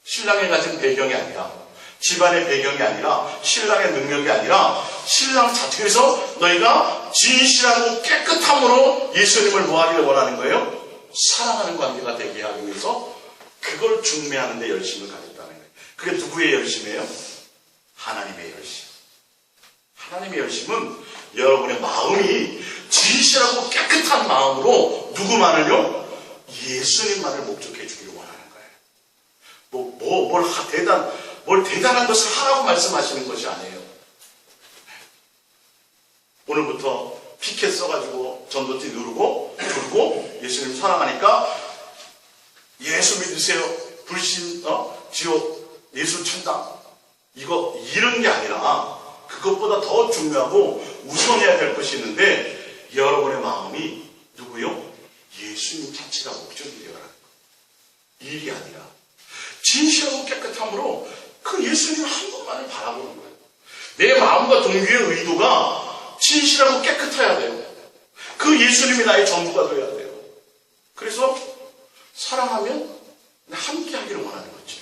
신랑이 가진 배경이 아니라 집안의 배경이 아니라 신랑의 능력이 아니라 신랑 자체에서 너희가 진실하고 깨끗함으로 예수님을 뭐하기를 원하는 거예요? 사랑하는 관계가 되게 하기 위해서 그걸 중매하는 데 열심을 가졌다는 거예요. 그게 누구의 열심이에요? 하나님의 열심. 하나님의 열심은 여러분의 마음이 진실하고 깨끗한 마음으로 누구만을요? 예수님만을 목적해 주기를 원하는 거예요. 뭘 대단한 것을 하라고 말씀하시는 것이 아니에요. 오늘부터 피켓 써가지고 전도지 누르고 졸고 예수님 사랑하니까 예수 믿으세요. 불신, 지옥, 예수 천당. 이런 게 아니라 그것보다 더 중요하고 우선해야 될 것이 있는데 여러분의 마음이 누구요? 예수님 자체가 목적이 되어라. 일이 아니라 진실하고 깨끗함으로 그 예수님 한 분만을 바라보는 거예요. 내 마음과 동기의 의도가 진실하고 깨끗해야 돼요. 그 예수님이 나의 전부가 되어야 돼요. 그래서 사랑하면 함께 하기를 원하는 거죠.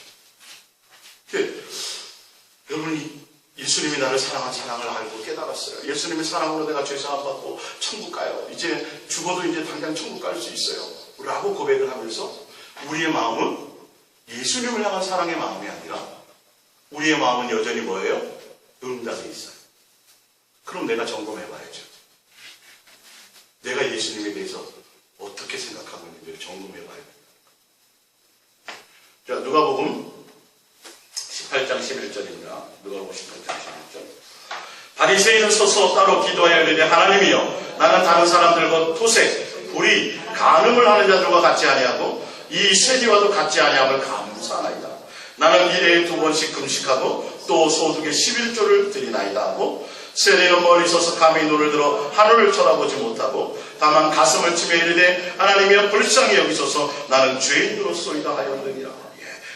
여러분이 예수님이 나를 사랑한 사랑을 알고 깨달았어요. 예수님의 사랑으로 내가 죄사함 받고 천국 가요. 이제 죽어도 이제 당장 천국 갈 수 있어요. 라고 고백을 하면서 우리의 마음은 예수님을 향한 사랑의 마음이 아니라 우리의 마음은 여전히 뭐예요? 응답에 있어요. 그럼 내가 점검해 봐야죠. 내가 예수님에 대해서 어떻게 생각하고 있는지를 점검해 봐야 돼요. 자, 누가복음 18장 11절입니다. 누가복음 18장 11절. 바리새인은 서서 따로 기도하여 이르되 하나님이여 나는 다른 사람들과 토색, 불의, 간음을 하는 자들과 같지 아니하고 이 세리와도 같지 아니함을 감사하나이다. 나는 일해에 2번씩 금식하고 또 소득의 11조를 드리나이다 하고 세리는 멀리 서서 감히 눈을 들어 하늘을 쳐다보지 못하고 다만 가슴을 치며 이르되 하나님이여 불쌍히 여기소서 나는 죄인으로소이다 하였느니라.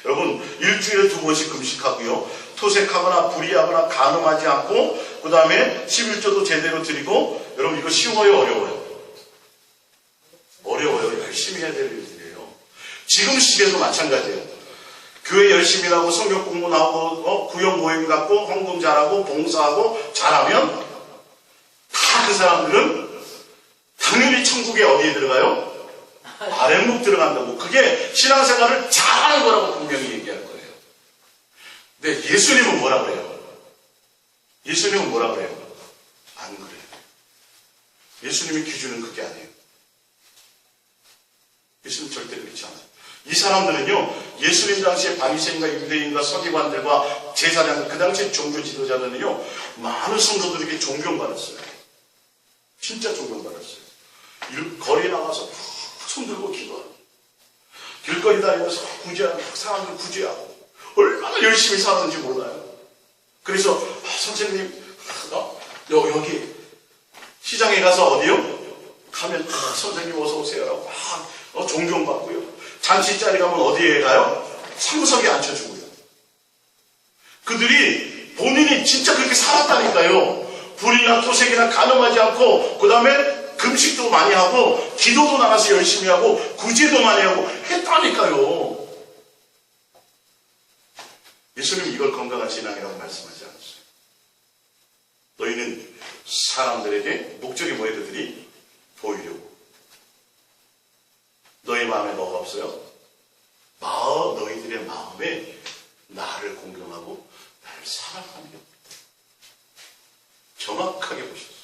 여러분 일주일에 2번씩 금식하고요. 토색하거나 불의하거나 간음하지 않고 그 다음에 11조도 제대로 드리고 여러분 이거 쉬워요? 어려워요? 어려워요. 열심히 해야 될 일들이에요. 지금 시대도 마찬가지예요. 교회 열심히 하고 성경 공부 나오고 구역 모임 갖고 헌금 잘하고 봉사하고 잘하면 다 그 사람들은 당연히 천국에 어디에 들어가요? 아랫목 들어간다고. 그게 신앙생활을 잘하는 거라고 분명히 얘기할 거예요. 근데 예수님은 뭐라 그래요? 예수님은 뭐라 그래요? 안 그래요. 예수님의 기준은 그게 아니에요. 예수님 절대 그렇지 않아요. 이 사람들은요, 예수님 당시에 바리새인과 유대인과 서기관들과 제사장, 그 당시에 종교 지도자들은요, 많은 성도들에게 존경받았어요. 진짜 존경받았어요. 거리에 나가서 손 들고 기도하고, 길거리 다니면서 구제하고, 사람들 구제하고, 얼마나 열심히 사는지 몰라요. 그래서, 선생님, 여기 시장에 가서 어디요? 가면, 선생님 어서 오세요라고 막 존경받고요. 잔치 자리 가면 어디에 가요? 상석에 앉혀주고요. 그들이 본인이 진짜 그렇게 살았다니까요. 불이나 토색이나 간음하지 않고 그 다음에 금식도 많이 하고 기도도 나가서 열심히 하고 구제도 많이 하고 했다니까요. 예수님이 이걸 건강한 신앙이라고 말씀하지 않았어요. 너희는 사람들에게 목적이 뭐예요? 그들이 보이려고. 너희 마음에 뭐가 없어요? 너희들의 마음에 나를 공경하고 나를 사랑하는 게 없다. 정확하게 보셨어요.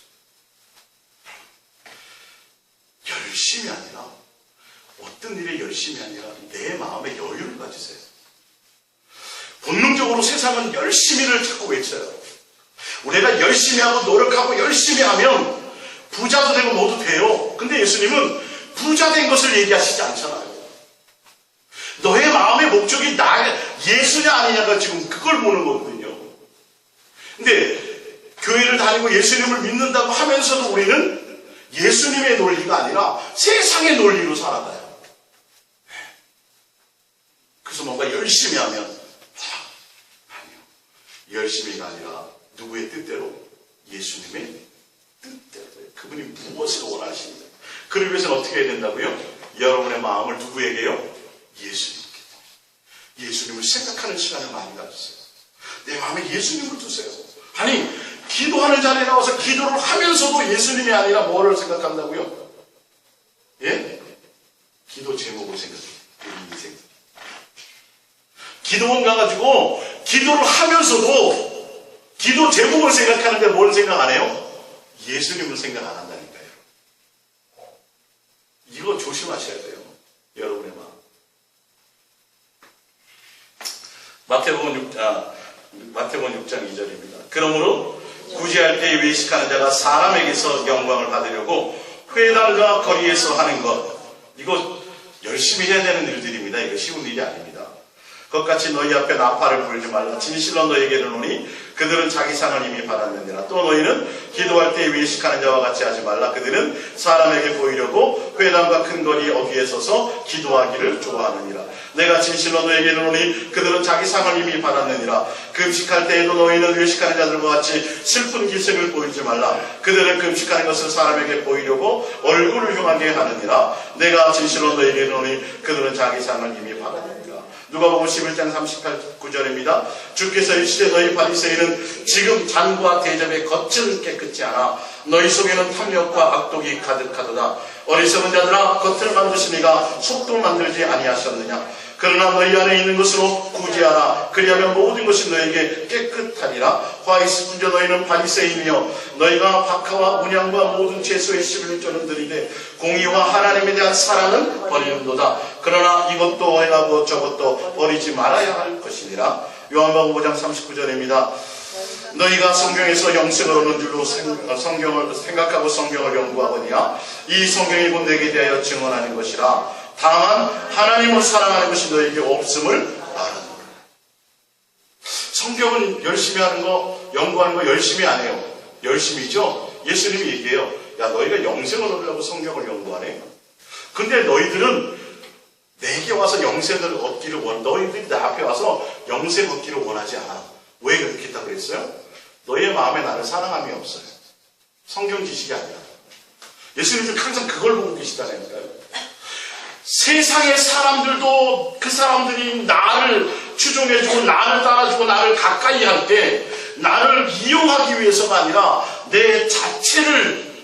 열심이 아니라, 어떤 일에 열심이 아니라 내 마음에 여유를 가지세요. 본능적으로 세상은 열심히를 자꾸 외쳐요. 우리가 열심히 하고 노력하고 열심히 하면 부자도 되고 뭐도 돼요. 근데 예수님은 부자 된 것을 얘기하시지 않잖아요. 너의 마음의 목적이 예수냐 아니냐가 지금 그걸 보는 거거든요. 근데 교회를 다니고 예수님을 믿는다고 하면서도 우리는 예수님의 논리가 아니라 세상의 논리로 살아가요. 그래서 뭔가 열심히 하면 아니요. 열심히가 아니라 누구의 뜻대로? 예수님의 뜻대로. 그분이 무엇을 원하십니까? 그러기 위해서는 어떻게 해야 된다고요? 여러분의 마음을 누구에게요? 예수님께. 예수님을 생각하는 시간을 많이 가지세요. 내 마음에 예수님을 두세요. 아니, 기도하는 자리에 나와서 기도를 하면서도 예수님이 아니라 뭐를 생각한다고요? 예? 기도 제목을 생각해요. 우리 인생. 기도원 가가지고 기도를 하면서도 기도 제목을 생각하는데 뭘 생각 안 해요? 예수님을 생각 안 한다니까요. 이거 조심하셔야 돼요. 여러분의 마음. 마태복음 6장 2절입니다. 그러므로 구제할 때 외식하는 자가 사람에게서 영광을 받으려고 회당과 거리에서 하는 것, 이거 열심히 해야 되는 일들입니다. 이거 쉬운 일이 아닙니다. 그것같이 너희 앞에 나팔을 불지 말라. 진실로 너희에게 이르노니 그들은 자기 상을 이미 받았느니라. 또 너희는 기도할 때 외식하는 자와 같이 하지 말라. 그들은 사람에게 보이려고 회당과 큰 거리 어귀에 서서 기도하기를 좋아하느니라. 내가 진실로 너희에게 이르노니 그들은 자기 상을 이미 받았느니라. 금식할 때에도 너희는 외식하는 자들과 같이 슬픈 기색을 보이지 말라. 그들은 금식하는 것을 사람에게 보이려고 얼굴을 흉하게 하느니라. 내가 진실로 너희에게 이르노니 그들은 자기 상을 이미 받았느니라. 누가복음 11장 38구절입니다. 주께서 이르시되 너희 바리새인은 지금 잔과 대접의 겉은 깨끗지 않아 너희 속에는 탐욕과 악독이 가득하도다. 어리석은 자들아, 겉을 만드시니가 속도 만들지 아니하셨느냐. 그러나 너희 안에 있는 것으로 구제하라. 그리하면 모든 것이 너에게 깨끗하리라. 화 있을진저 너희는 바리새인이여, 너희가 박하와 문양과 모든 채소의 11조는 들이되 공의와 하나님에 대한 사랑은 버리는도다. 그러나 이것도 행하고 저것도 버리지 말아야 할 것이니라. 요한복음 5장 39절입니다. 너희가 성경에서 영생을 얻는 줄로 성경을 생각하고 성경을 연구하거니와 이 성경이 곧 내게 대하여 증언하는 것이라. 다만 하나님을 사랑하는 것이 너에게 없음을 아는 거예요. 성경은 열심히 하는 거, 연구하는 거 열심히 안 해요. 열심히죠? 예수님이 얘기해요. 야, 너희가 영생을 얻으려고 성경을 연구하네. 근데 너희들은 내게 와서 영생을 얻기를 너희들이 내 앞에 와서 영생 얻기를 원하지 않아. 왜 그렇게 했다고 그랬어요? 너희의 마음에 나를 사랑함이 없어요. 성경 지식이 아니라. 예수님은 항상 그걸 보고 계시다니까요. 세상의 사람들도 그 사람들이 나를 추종해주고 나를 따라주고 나를 가까이 할 때 나를 이용하기 위해서가 아니라 내 자체를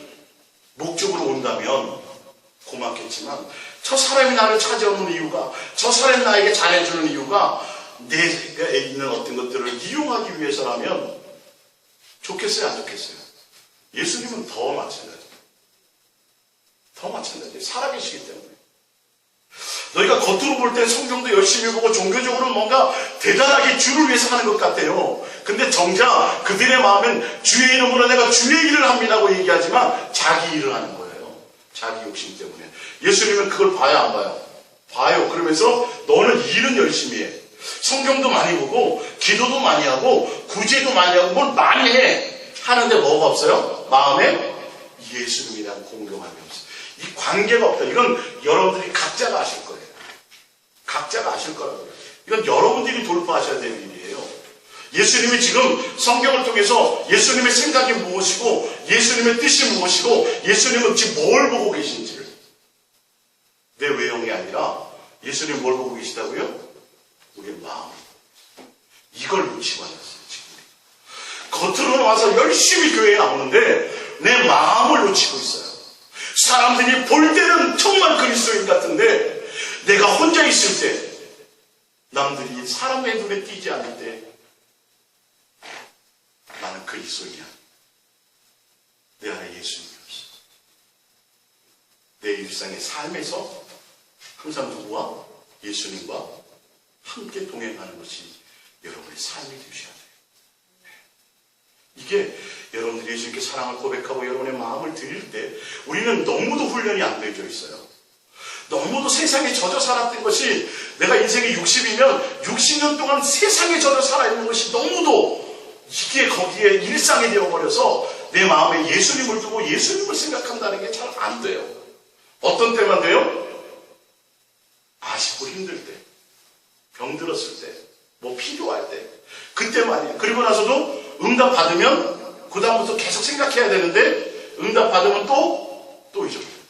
목적으로 온다면 고맙겠지만 저 사람이 나를 찾아오는 이유가, 저 사람이 나에게 잘해주는 이유가 내가 있는 어떤 것들을 이용하기 위해서라면 좋겠어요, 안 좋겠어요? 예수님은 더 마찬가지예요. 더 마찬가지예요. 살아계시기 때문에. 너희가 겉으로 볼 땐 성경도 열심히 보고 종교적으로 뭔가 대단하게 주를 위해서 하는 것 같아요. 근데 정작 그들의 마음은 주의 이름으로 내가 주의 일을 합니다고 얘기하지만 자기 일을 하는 거예요. 자기 욕심 때문에. 예수님은 그걸 봐야 안 봐요? 봐요. 그러면서 너는 일은 열심히 해. 성경도 많이 보고 기도도 많이 하고 구제도 많이 하고 뭘 많이 해. 하는데 뭐가 없어요? 마음에 예수님에 대한 공경함이 없어요. 이 관계가 없다. 이건 여러분들이 각자가 아실 거예요. 각자가 아실 거라고요. 이건 여러분들이 돌파하셔야 될 일이에요. 예수님이 지금 성경을 통해서 예수님의 생각이 무엇이고 예수님의 뜻이 무엇이고 예수님은 지금 뭘 보고 계신지를, 내 외형이 아니라 예수님 뭘 보고 계시다고요? 우리의 마음. 이걸 놓치고 앉았어요. 지금 겉으로 와서 열심히 교회에 나오는데 내 마음을 놓치고 있어요. 사람들이 볼 때는 정말 그리스도인 같은데 내가 혼자 있을 때 남들이 사람의 눈에 띄지 않을 때 나는 그리스도인이야. 내 안에 예수님이 없어. 내 일상의 삶에서 항상 누구와? 예수님과 함께 동행하는 것이 여러분의 삶이 되셔야 돼요. 이게 여러분들이 예수님께 사랑을 고백하고 여러분의 마음을 드릴 때 우리는 너무도 훈련이 안 되어져 있어요. 너무도 세상에 젖어 살았던 것이, 내가 인생이 60이면 60년 동안 세상에 젖어 살아있는 것이 너무도 이게 거기에 일상이 되어버려서 내 마음에 예수님을 두고 예수님을 생각한다는 게 잘 안 돼요. 어떤 때만 돼요? 아쉽고 힘들 때, 병들었을 때, 뭐 필요할 때, 그때만이에요. 그리고 나서도 응답 받으면 그 다음부터 계속 생각해야 되는데 응답 받으면 또 잊어버려요.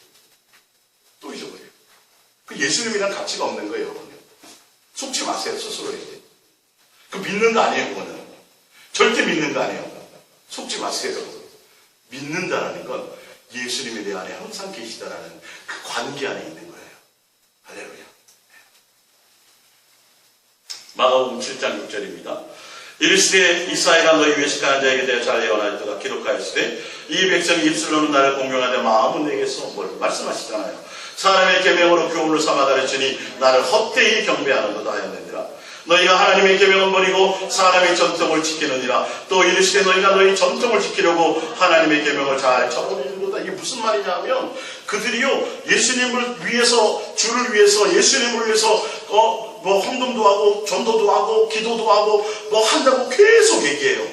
또 잊어버려요. 그 예수님이란 가치가 없는 거예요, 여러분. 속지 마세요, 스스로에게. 그 믿는 거 아니에요, 그거는. 절대 믿는 거 아니에요. 속지 마세요. 믿는다라는 건 예수님이 내 안에 항상 계시다라는 그 관계 안에 있는 거예요. 할렐루야. 마가복음 7장 6절입니다. 이르시되 이사야가 너희 위에 식하는 자에게 대해 잘 예언하였다가 기록하였으되 이 백성이 입술로는 나를 공경하되 마음은 내게서 뭘 말씀하시잖아요. 사람의 계명으로 교훈을 삼아 가르치니 나를 헛되이 경배하는도다 하였느니라. 너희가 하나님의 계명을 버리고 사람의 전통을 지키느니라. 또 이르시되 너희가 너희 전통을 지키려고 하나님의 계명을 잘 저버리는도다. 이게 무슨 말이냐 하면 그들이요 예수님을 위해서, 주를 위해서, 예수님을 위해서 뭐 헌금도 하고 전도도 하고 기도도 하고 뭐 한다고 계속 얘기해요.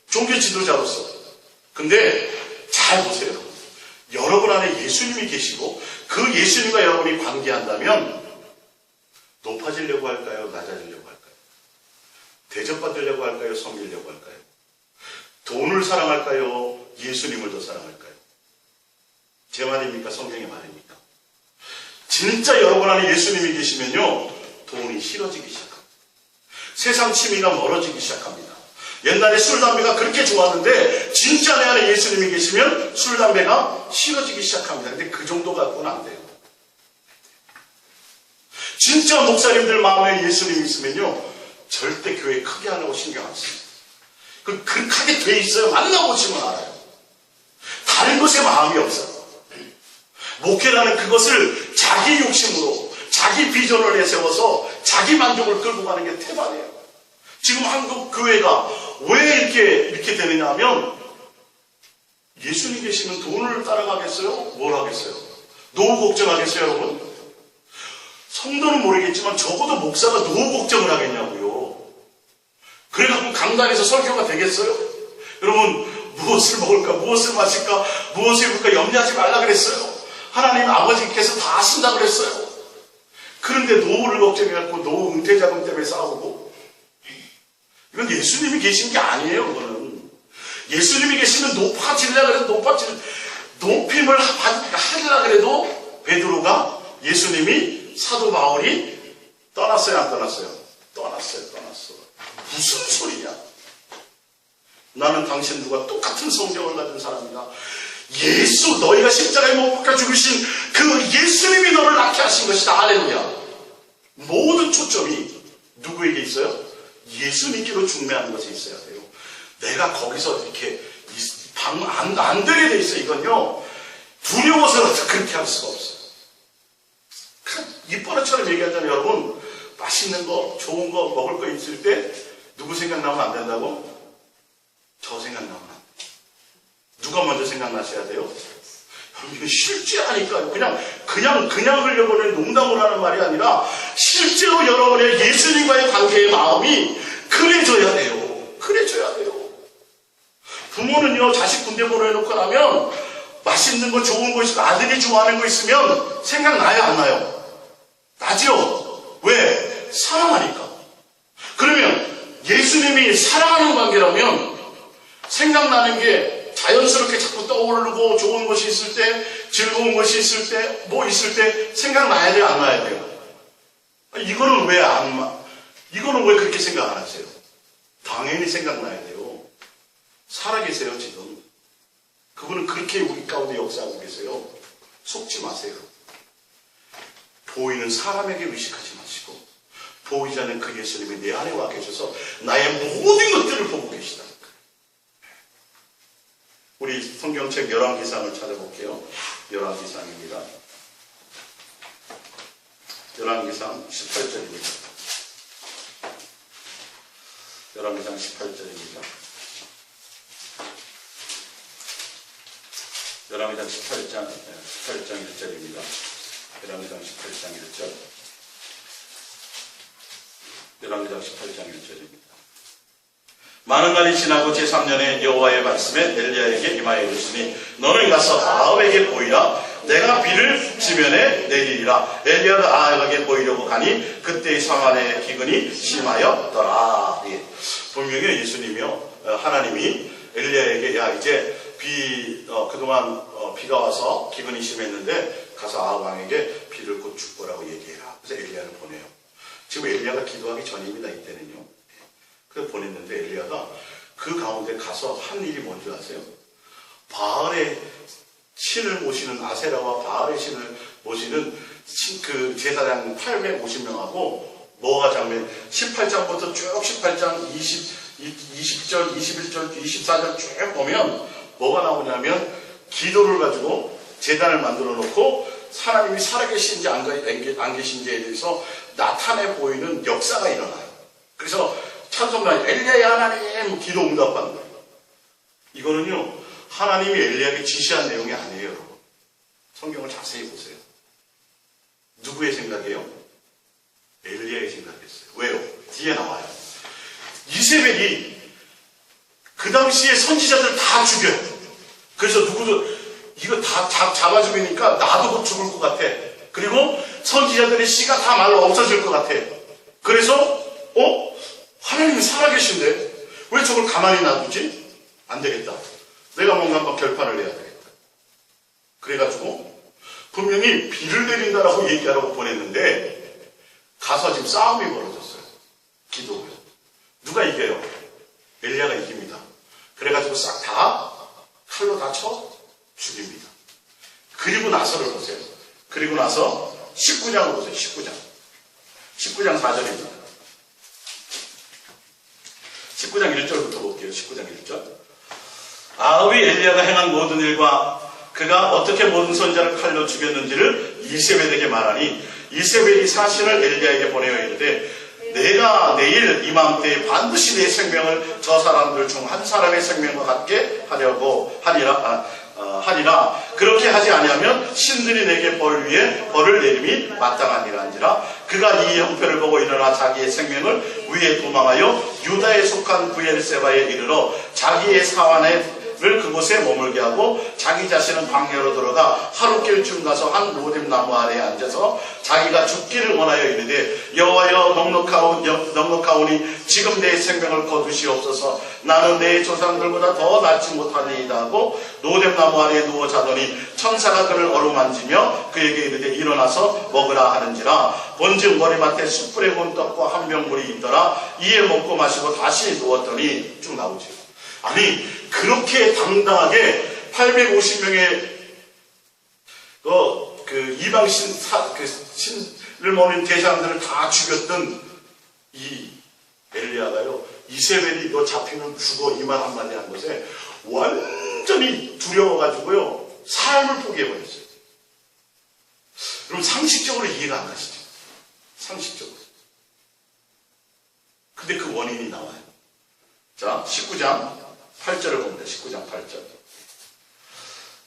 종교 지도자로서. 근데 잘 보세요. 여러분 안에 예수님이 계시고 그 예수님과 여러분이 관계한다면 높아지려고 할까요? 낮아지려고 할까요? 대접받으려고 할까요? 섬기려고 할까요? 돈을 사랑할까요? 예수님을 더 사랑할까요? 제 말입니까? 성경의 말입니까? 진짜 여러분 안에 예수님이 계시면요 돈이 싫어지기 시작합니다. 세상 취미가 멀어지기 시작합니다. 옛날에 술, 담배가 그렇게 좋았는데 진짜 내 안에 예수님이 계시면 술, 담배가 싫어지기 시작합니다. 근데 그 정도 갖고는 안 돼요. 진짜 목사님들 마음에 예수님이 있으면요 절대 교회 크게 하려고 신경 안 씁니다. 그렇게 돼 있어요. 만나보시면 알아요. 다른 것에 마음이 없어요. 목회라는 그것을 자기 욕심으로 자기 비전을 내세워서 자기 만족을 끌고 가는 게 태반이에요. 지금 한국 교회가 왜 이렇게 되느냐 하면 예수님 계시면 돈을 따라가겠어요? 뭘 하겠어요? 노후 걱정하겠어요, 여러분? 성도는 모르겠지만 적어도 목사가 노후 걱정을 하겠냐고요. 그래갖고 강단에서 설교가 되겠어요? 여러분, 무엇을 먹을까, 무엇을 마실까, 무엇을 입을까 염려하지 말라 그랬어요. 하나님 아버지께서 다 하신다 그랬어요. 그런데 노후를 걱정해갖고 노후 은퇴자금 때문에 싸우고, 이건 예수님이 계신 게 아니에요. 그거는 예수님이 계시면 높아지려고 해도 높임을 하려고 해도 베드로가 예수님이 사도 바울이 떠났어요, 안 떠났어요? 떠났어요. 무슨 소리냐? 나는 당신들과 똑같은 성경을 가진 사람이다. 예수, 너희가 십자가에 못 박혀 죽으신 그 예수님이 너를 낫게 하신 것이다. 할렐루야. 모든 초점이 누구에게 있어요? 예수님께로 중매하는 것이 있어야 돼요. 내가 거기서 이렇게 안 되게 돼 있어요. 이건요 두려워서라도 그렇게 할 수가 없어요. 입버릇처럼 얘기하자면 여러분, 맛있는 거, 좋은 거, 먹을 거 있을 때 누구 생각나면 안 된다고? 저 생각나면 안 돼. 누가 먼저 생각나셔야 돼요? 여러분, 이거 실제라니까요. 그냥 흘려보낸 농담을 하는 말이 아니라 실제로 여러분의 예수님과의 관계의 마음이 그래져야 돼요. 그래져야 돼요. 부모는요, 자식 군대 보내놓고 나면 맛있는 거, 좋은 거 있으면 아들이 좋아하는 거 있으면 생각나요, 안 나요? 나죠? 왜? 사랑하니까. 그러면 예수님이 사랑하는 관계라면 생각나는 게 자연스럽게 자꾸 떠오르고 좋은 것이 있을 때, 즐거운 것이 있을 때, 뭐 있을 때 생각나야 돼요, 안 나야 돼요? 이거는 왜 그렇게 생각 안 하세요? 당연히 생각나야 돼요. 살아계세요, 지금. 그분은 그렇게 우리 가운데 역사하고 계세요. 속지 마세요. 보이는 사람에게 의식하지 마시고 보이지 않는 그 예수님이 내 안에 와 계셔서 나의 모든 것들을 보고 계시다. 우리 성경책 열왕기상을 찾아볼게요. 열왕기상입니다. 열왕기상 18절입니다. 열왕기상 18절입니다. 열왕기상 18장 1절입니다. 열왕기상 18장 1절. 열왕기상 18장 1절입니다. 많은 날이 지나고 제3년에 여호와의 말씀에 엘리야에게 임하여 이르시니 너는 가서 아합에게 보이라. 내가 비를 지면에 내리리라. 엘리야가 아합에게 보이려고 가니 그때의 사마리아의 기근이 심하였더라. 예. 분명히 예수님이요, 하나님이 엘리야에게 야 이제 그동안 비가 와서 기근이 심했는데 가서 아합 왕에게 비를 곧 줄 거라고 얘기해라. 그래서 엘리야를 보내요. 지금 엘리야가 기도하기 전입니다. 이때는요. 그래서 보냈는데 엘리야가 그 가운데 가서 한 일이 뭔지 아세요? 바알의 신을 모시는 아세라와 바알의 신을 모시는 그 제사장 850명하고 뭐가 장면 18장부터 쭉 18장 20절, 21절, 24절 쭉 보면 뭐가 나오냐면 기도를 가지고 제단을 만들어 놓고 하나님이 살아계신지 안 계신지에 대해서 나타내 보이는 역사가 일어나요. 그래서 찬송가 엘리야의 하나님 기도 응답받는 거예요. 이거는요 하나님이 엘리야에게 지시한 내용이 아니에요. 여러분. 성경을 자세히 보세요. 누구의 생각이에요? 엘리야의 생각이었어요. 왜요? 뒤에 나와요. 이세벨이 그 당시에 선지자들 다 죽여요. 그래서 누구도 이거 다 잡아 죽이니까 나도 곧 죽을 것 같아. 그리고 선지자들의 씨가 다 말로 없어질 것 같아. 그래서 하나님이 살아계신데 왜 저걸 가만히 놔두지? 안 되겠다. 내가 뭔가 한번 결판을 내야 되겠다. 그래가지고 분명히 비를 내린다라고 얘기하라고 보냈는데 가서 지금 싸움이 벌어졌어요. 기도고요. 누가 이겨요? 엘리야가 이깁니다. 그래가지고 싹 다 칼로 다 쳐 죽입니다. 그리고 나서를 보세요. 그리고 나서 19장을 보세요. 19장 4절입니다. 19장 1절부터 볼게요. 19장 1절. 아합이 엘리야가 행한 모든 일과 그가 어떻게 모든 선지자를 칼로 죽였는지를 이세벨에게 말하니 이세벨이 사신을 엘리야에게 보내어 이르되 내가 내일 이맘때에 반드시 내 생명을 저 사람들 중 한 사람의 생명과 같게 하려고 하리라. 그렇게 하지 아니하면 신들이 내게 벌을 내림이 마땅하니라 한지라. 그가 이 형편을 보고 일어나 자기의 생명을 위에 도망하여 유다에 속한 부엘세바에 이르러 자기의 사환을 그곳에 머물게 하고 자기 자신은 광야로 들어가 하룻길쯤 가서 한 로뎀 나무 아래에 앉아서 자기가 죽기를 원하여 이르되 여호와여 넉넉하오니 지금 내 생명을 거두시옵소서. 나는 내 조상들보다 더 낫지 못하니이다 하고 로뎀 나무 아래에 누워 자더니 천사가 그를 어루만지며 그에게 이르되 일어나서 먹으라 하는지라. 본즉 머리맡에 숯불에 구운 떡과 한 병 물이 있더라. 이에 먹고 마시고 다시 누웠더니 쭉 나오죠. 아니 그렇게 당당하게 850명의 그 이방 신을 모는 대장들을 다 죽였던 이 엘리야가요, 이세벨이 너 잡히면 죽어 이 말 한마디 한 것에 완전히 두려워가지고요 삶을 포기해버렸어요. 여러분 상식적으로 이해가 안 가시죠? 상식적으로. 근데 그 원인이 나와요. 자 19장 8절을 봅니다. 19장 8절.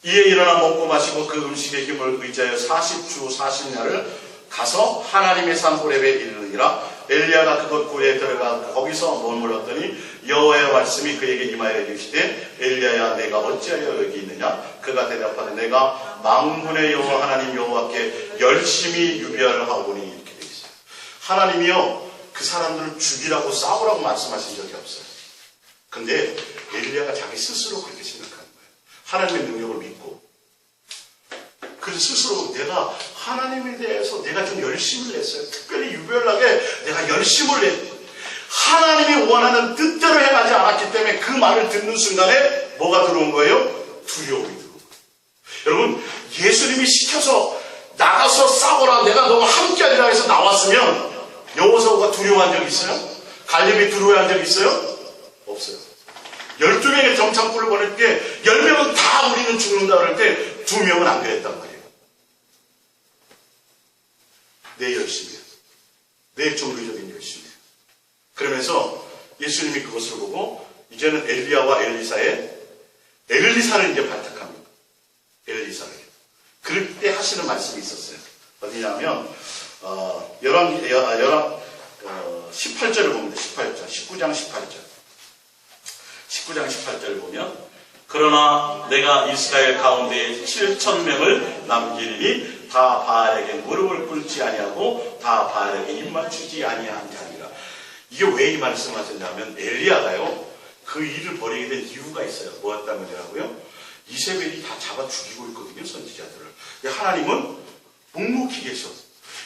이에 일어나 먹고 마시고 그 음식의 힘을 의지하여 40주 40야를 가서 하나님의 산 호렙에 이르느니라. 엘리야가 그곳 굴에 들어가 거기서 머물렀더니 여호와의 말씀이 그에게 임하여 이르시되 엘리야야 내가 어찌하여 여기 있느냐. 그가 대답하되 내가 만군의 여호와 하나님 여호와께 열심히 유비하를 하오니 이렇게 되어 있어요. 하나님이요 그 사람들을 죽이라고 싸우라고 말씀하신 적이 없어요. 근데 엘리야가 자기 스스로 그렇게 생각하는 거예요. 하나님의 능력을 믿고. 그래서 스스로 내가 하나님에 대해서 내가 좀 열심을 냈어요. 특별히 유별나게 내가 열심을 냈어요. 하나님이 원하는 뜻대로 행하지 않았기 때문에 그 말을 듣는 순간에 뭐가 들어온 거예요? 두려움이 들어온 거예요. 여러분 예수님이 시켜서 나가서 싸워라 내가 너와 함께하리라 해서 나왔으면 여호사오가 두려워한 적 있어요? 갈렙이 두려워한 적 있어요? 없어요. 12명의 정탐꾼을 보낼 때 10명은 다 우리는 죽는다 그럴 때 2명은 안 그랬단 말이에요. 내 열심이에요. 내 종교적인 열심이에요. 그러면서 예수님이 그것을 보고 이제는 엘리야와 엘리사를 이제 발탁합니다. 엘리사를. 그럴 때 하시는 말씀이 있었어요. 어디냐면 18절을 봅니다. 18절. 19장 18절. 19장 18절을 보면 그러나 내가 이스라엘 가운데 7,000명을 남기리니 다 바알에게 무릎을 꿇지 아니하고 다 바알에게 입 맞추지 아니한 자니라. 이게 왜 이 말씀하셨냐면 엘리야가요 그 일을 벌이게 된 이유가 있어요. 뭐였단 말이라고요? 이세벨이 다 잡아 죽이고 있거든요, 선지자들을. 하나님은 묵묵히 계셔.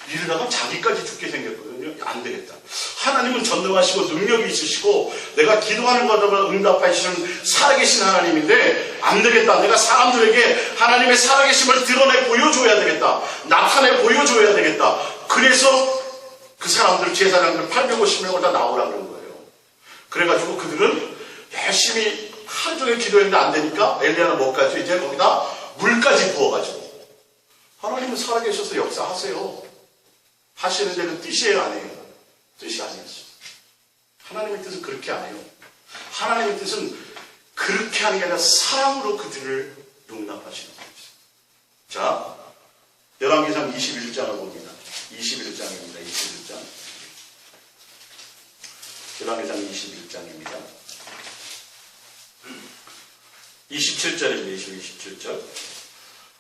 이러다가 자기까지 죽게 생겼거든요. 안 되겠다. 하나님은 전능하시고 능력이 있으시고 내가 기도하는 것마다 응답하시는 살아계신 하나님인데 안 되겠다. 내가 사람들에게 하나님의 살아계심을 드러내 보여줘야 되겠다. 나타내 보여줘야 되겠다. 그래서 그 사람들 제사장들 850명을 다 나오라 그런 거예요. 그래가지고 그들은 열심히 하루 종일 기도했는데 안 되니까 엘리야는 뭐까지 이제 거기다 물까지 부어가지고 하나님은 살아계셔서 역사하세요. 하시는데 그 뜻이에요, 아니에요? 뜻이 아니었어요. 하나님의 뜻은 그렇게 안 해요. 하나님의 뜻은 그렇게 하는 게 아니라 사랑으로 그들을 용납하시는 거예요. 자, 열왕기상 21장을 봅니다. 21장입니다. 21장. 열왕기상 21장입니다. 27절입니다. 27절.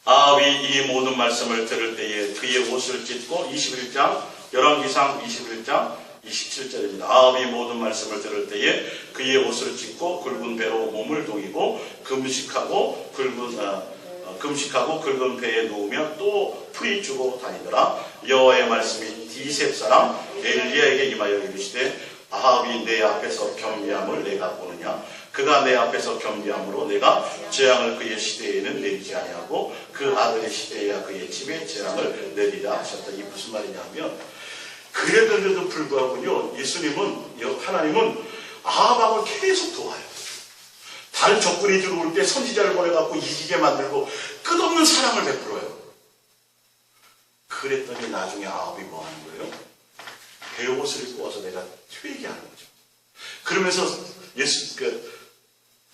아합이 이 모든 말씀을 들을 때에 그의 옷을 찢고 21장 열왕기상 21장 27절입니다. 아합이 모든 말씀을 들을 때에 그의 옷을 찢고 굵은 배로 몸을 동이고 금식하고 굵은 배에 누우며 또 풀이 주고 다니더라. 여호와의 말씀이 디셉 사람 엘리야에게 임하여 이르시되 아합이 내 앞에서 겸비함을 내가 보느냐? 그가 내 앞에서 겸비함으로 내가 재앙을 그의 시대에는 내리지 아니하고 그 아들의 시대에야 그의 집에 재앙을 내리라 하셨다. 이게 무슨 말이냐면 그래도 불구하고요 하나님은 아합을 계속 도와요. 다른 적군이 들어올 때 선지자를 보내갖고 이기게 만들고 끝없는 사랑을 베풀어요. 그랬더니 나중에 아합이 뭐 하는 거예요? 베옷을 입고 와서 내가 퇴게 하는 거죠. 그러면서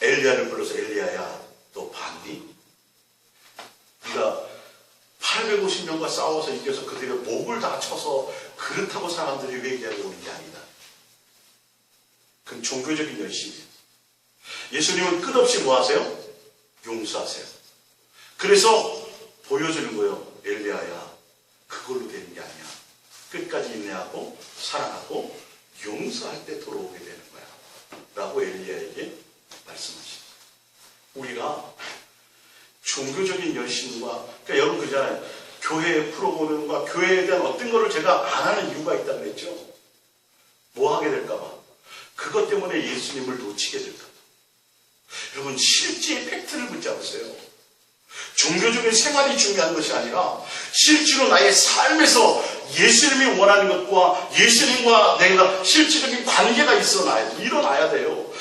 엘리야를 불러서 엘리야야 너 봤니? 네가 850명과 싸워서 이겨서 그들의 목을 다 쳐서 그렇다고 사람들이 회개하고 오는 게 아니다. 그건 종교적인 열심이에요. 예수님은 끝없이 뭐 하세요? 용서하세요. 그래서 보여주는 거예요. 엘리야야 그걸로 되는 게 아니야. 끝까지 인내하고 사랑하고 용서할 때 돌아오게 되는 거야 라고 엘리야에게 말씀하십니다. 우리가 종교적인 열심과 그러니까 여러분 그잖아요. 교회 프로그램과 교회에 대한 어떤 거를 제가 안 하는 이유가 있다고 그랬죠. 뭐 하게 될까봐. 그것 때문에 예수님을 놓치게 될까봐. 여러분 실제의 팩트를 붙잡으세요. 종교적인 생활이 중요한 것이 아니라 실제로 나의 삶에서 예수님이 원하는 것과 예수님과 내가 실질적인 관계가 일어나야 돼요.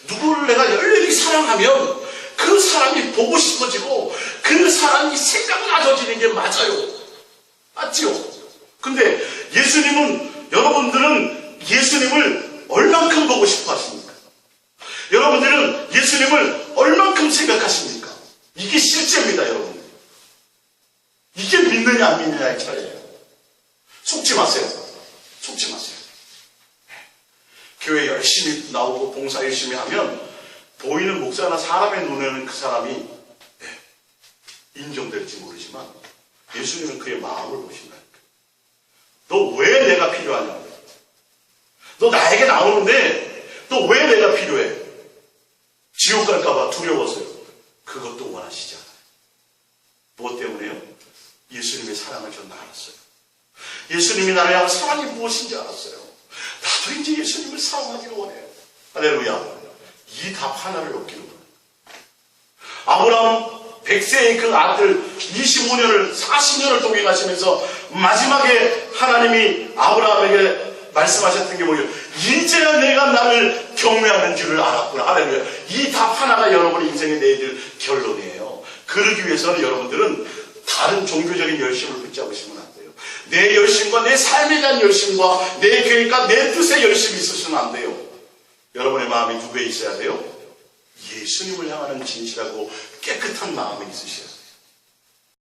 누구를 내가 열렬히 사랑하면 그 사람이 보고 싶어지고 그 사람이 생각나져지는 게 맞아요. 맞지요? 근데 여러분들은 예수님을 얼만큼 보고 싶어 하십니까? 여러분들은 예수님을 얼만큼 생각하십니까? 이게 실제입니다, 여러분. 이게 믿느냐 안 믿느냐의 차이예요. 속지 마세요. 속지 마세요. 교회 열심히 나오고 봉사 열심히 하면 보이는 목사나 사람의 눈에는 그 사람이 인정될지 모르지만 예수님은 그의 마음을 보신다니까. 너 왜 내가 필요하냐? 너 나에게 나오는데 너 왜 내가 필요해? 지옥 갈까봐 두려워서요. 그것도 원하시지 않아요. 무엇 때문에요? 예수님의 사랑을 전 알았어요. 예수님이 나를 향한 사랑이 무엇인지 알았어요. 나도 이제 예수님을 사랑하기를 원해요. 할렐루야. 이 답 하나를 얻기를 원해요. 아브라함 100세의 그 아들 25년을 40년을 동행하시면서 마지막에 하나님이 아브라함에게 말씀하셨던 게 뭐예요? 이제야 내가 나를 경외하는 줄을 알았구나. 할렐루야. 이 답 하나가 여러분의 인생에 내줄 결론이에요. 그러기 위해서는 여러분들은 다른 종교적인 열심을 붙잡으시면 안 돼요. 내 열심과 내 삶에 대한 열심과 내 계획과 내 뜻에 열심이 있으시면 안 돼요. 여러분의 마음이 누구에 있어야 돼요? 예수님을 향하는 진실하고 깨끗한 마음이 있으셔야 돼요.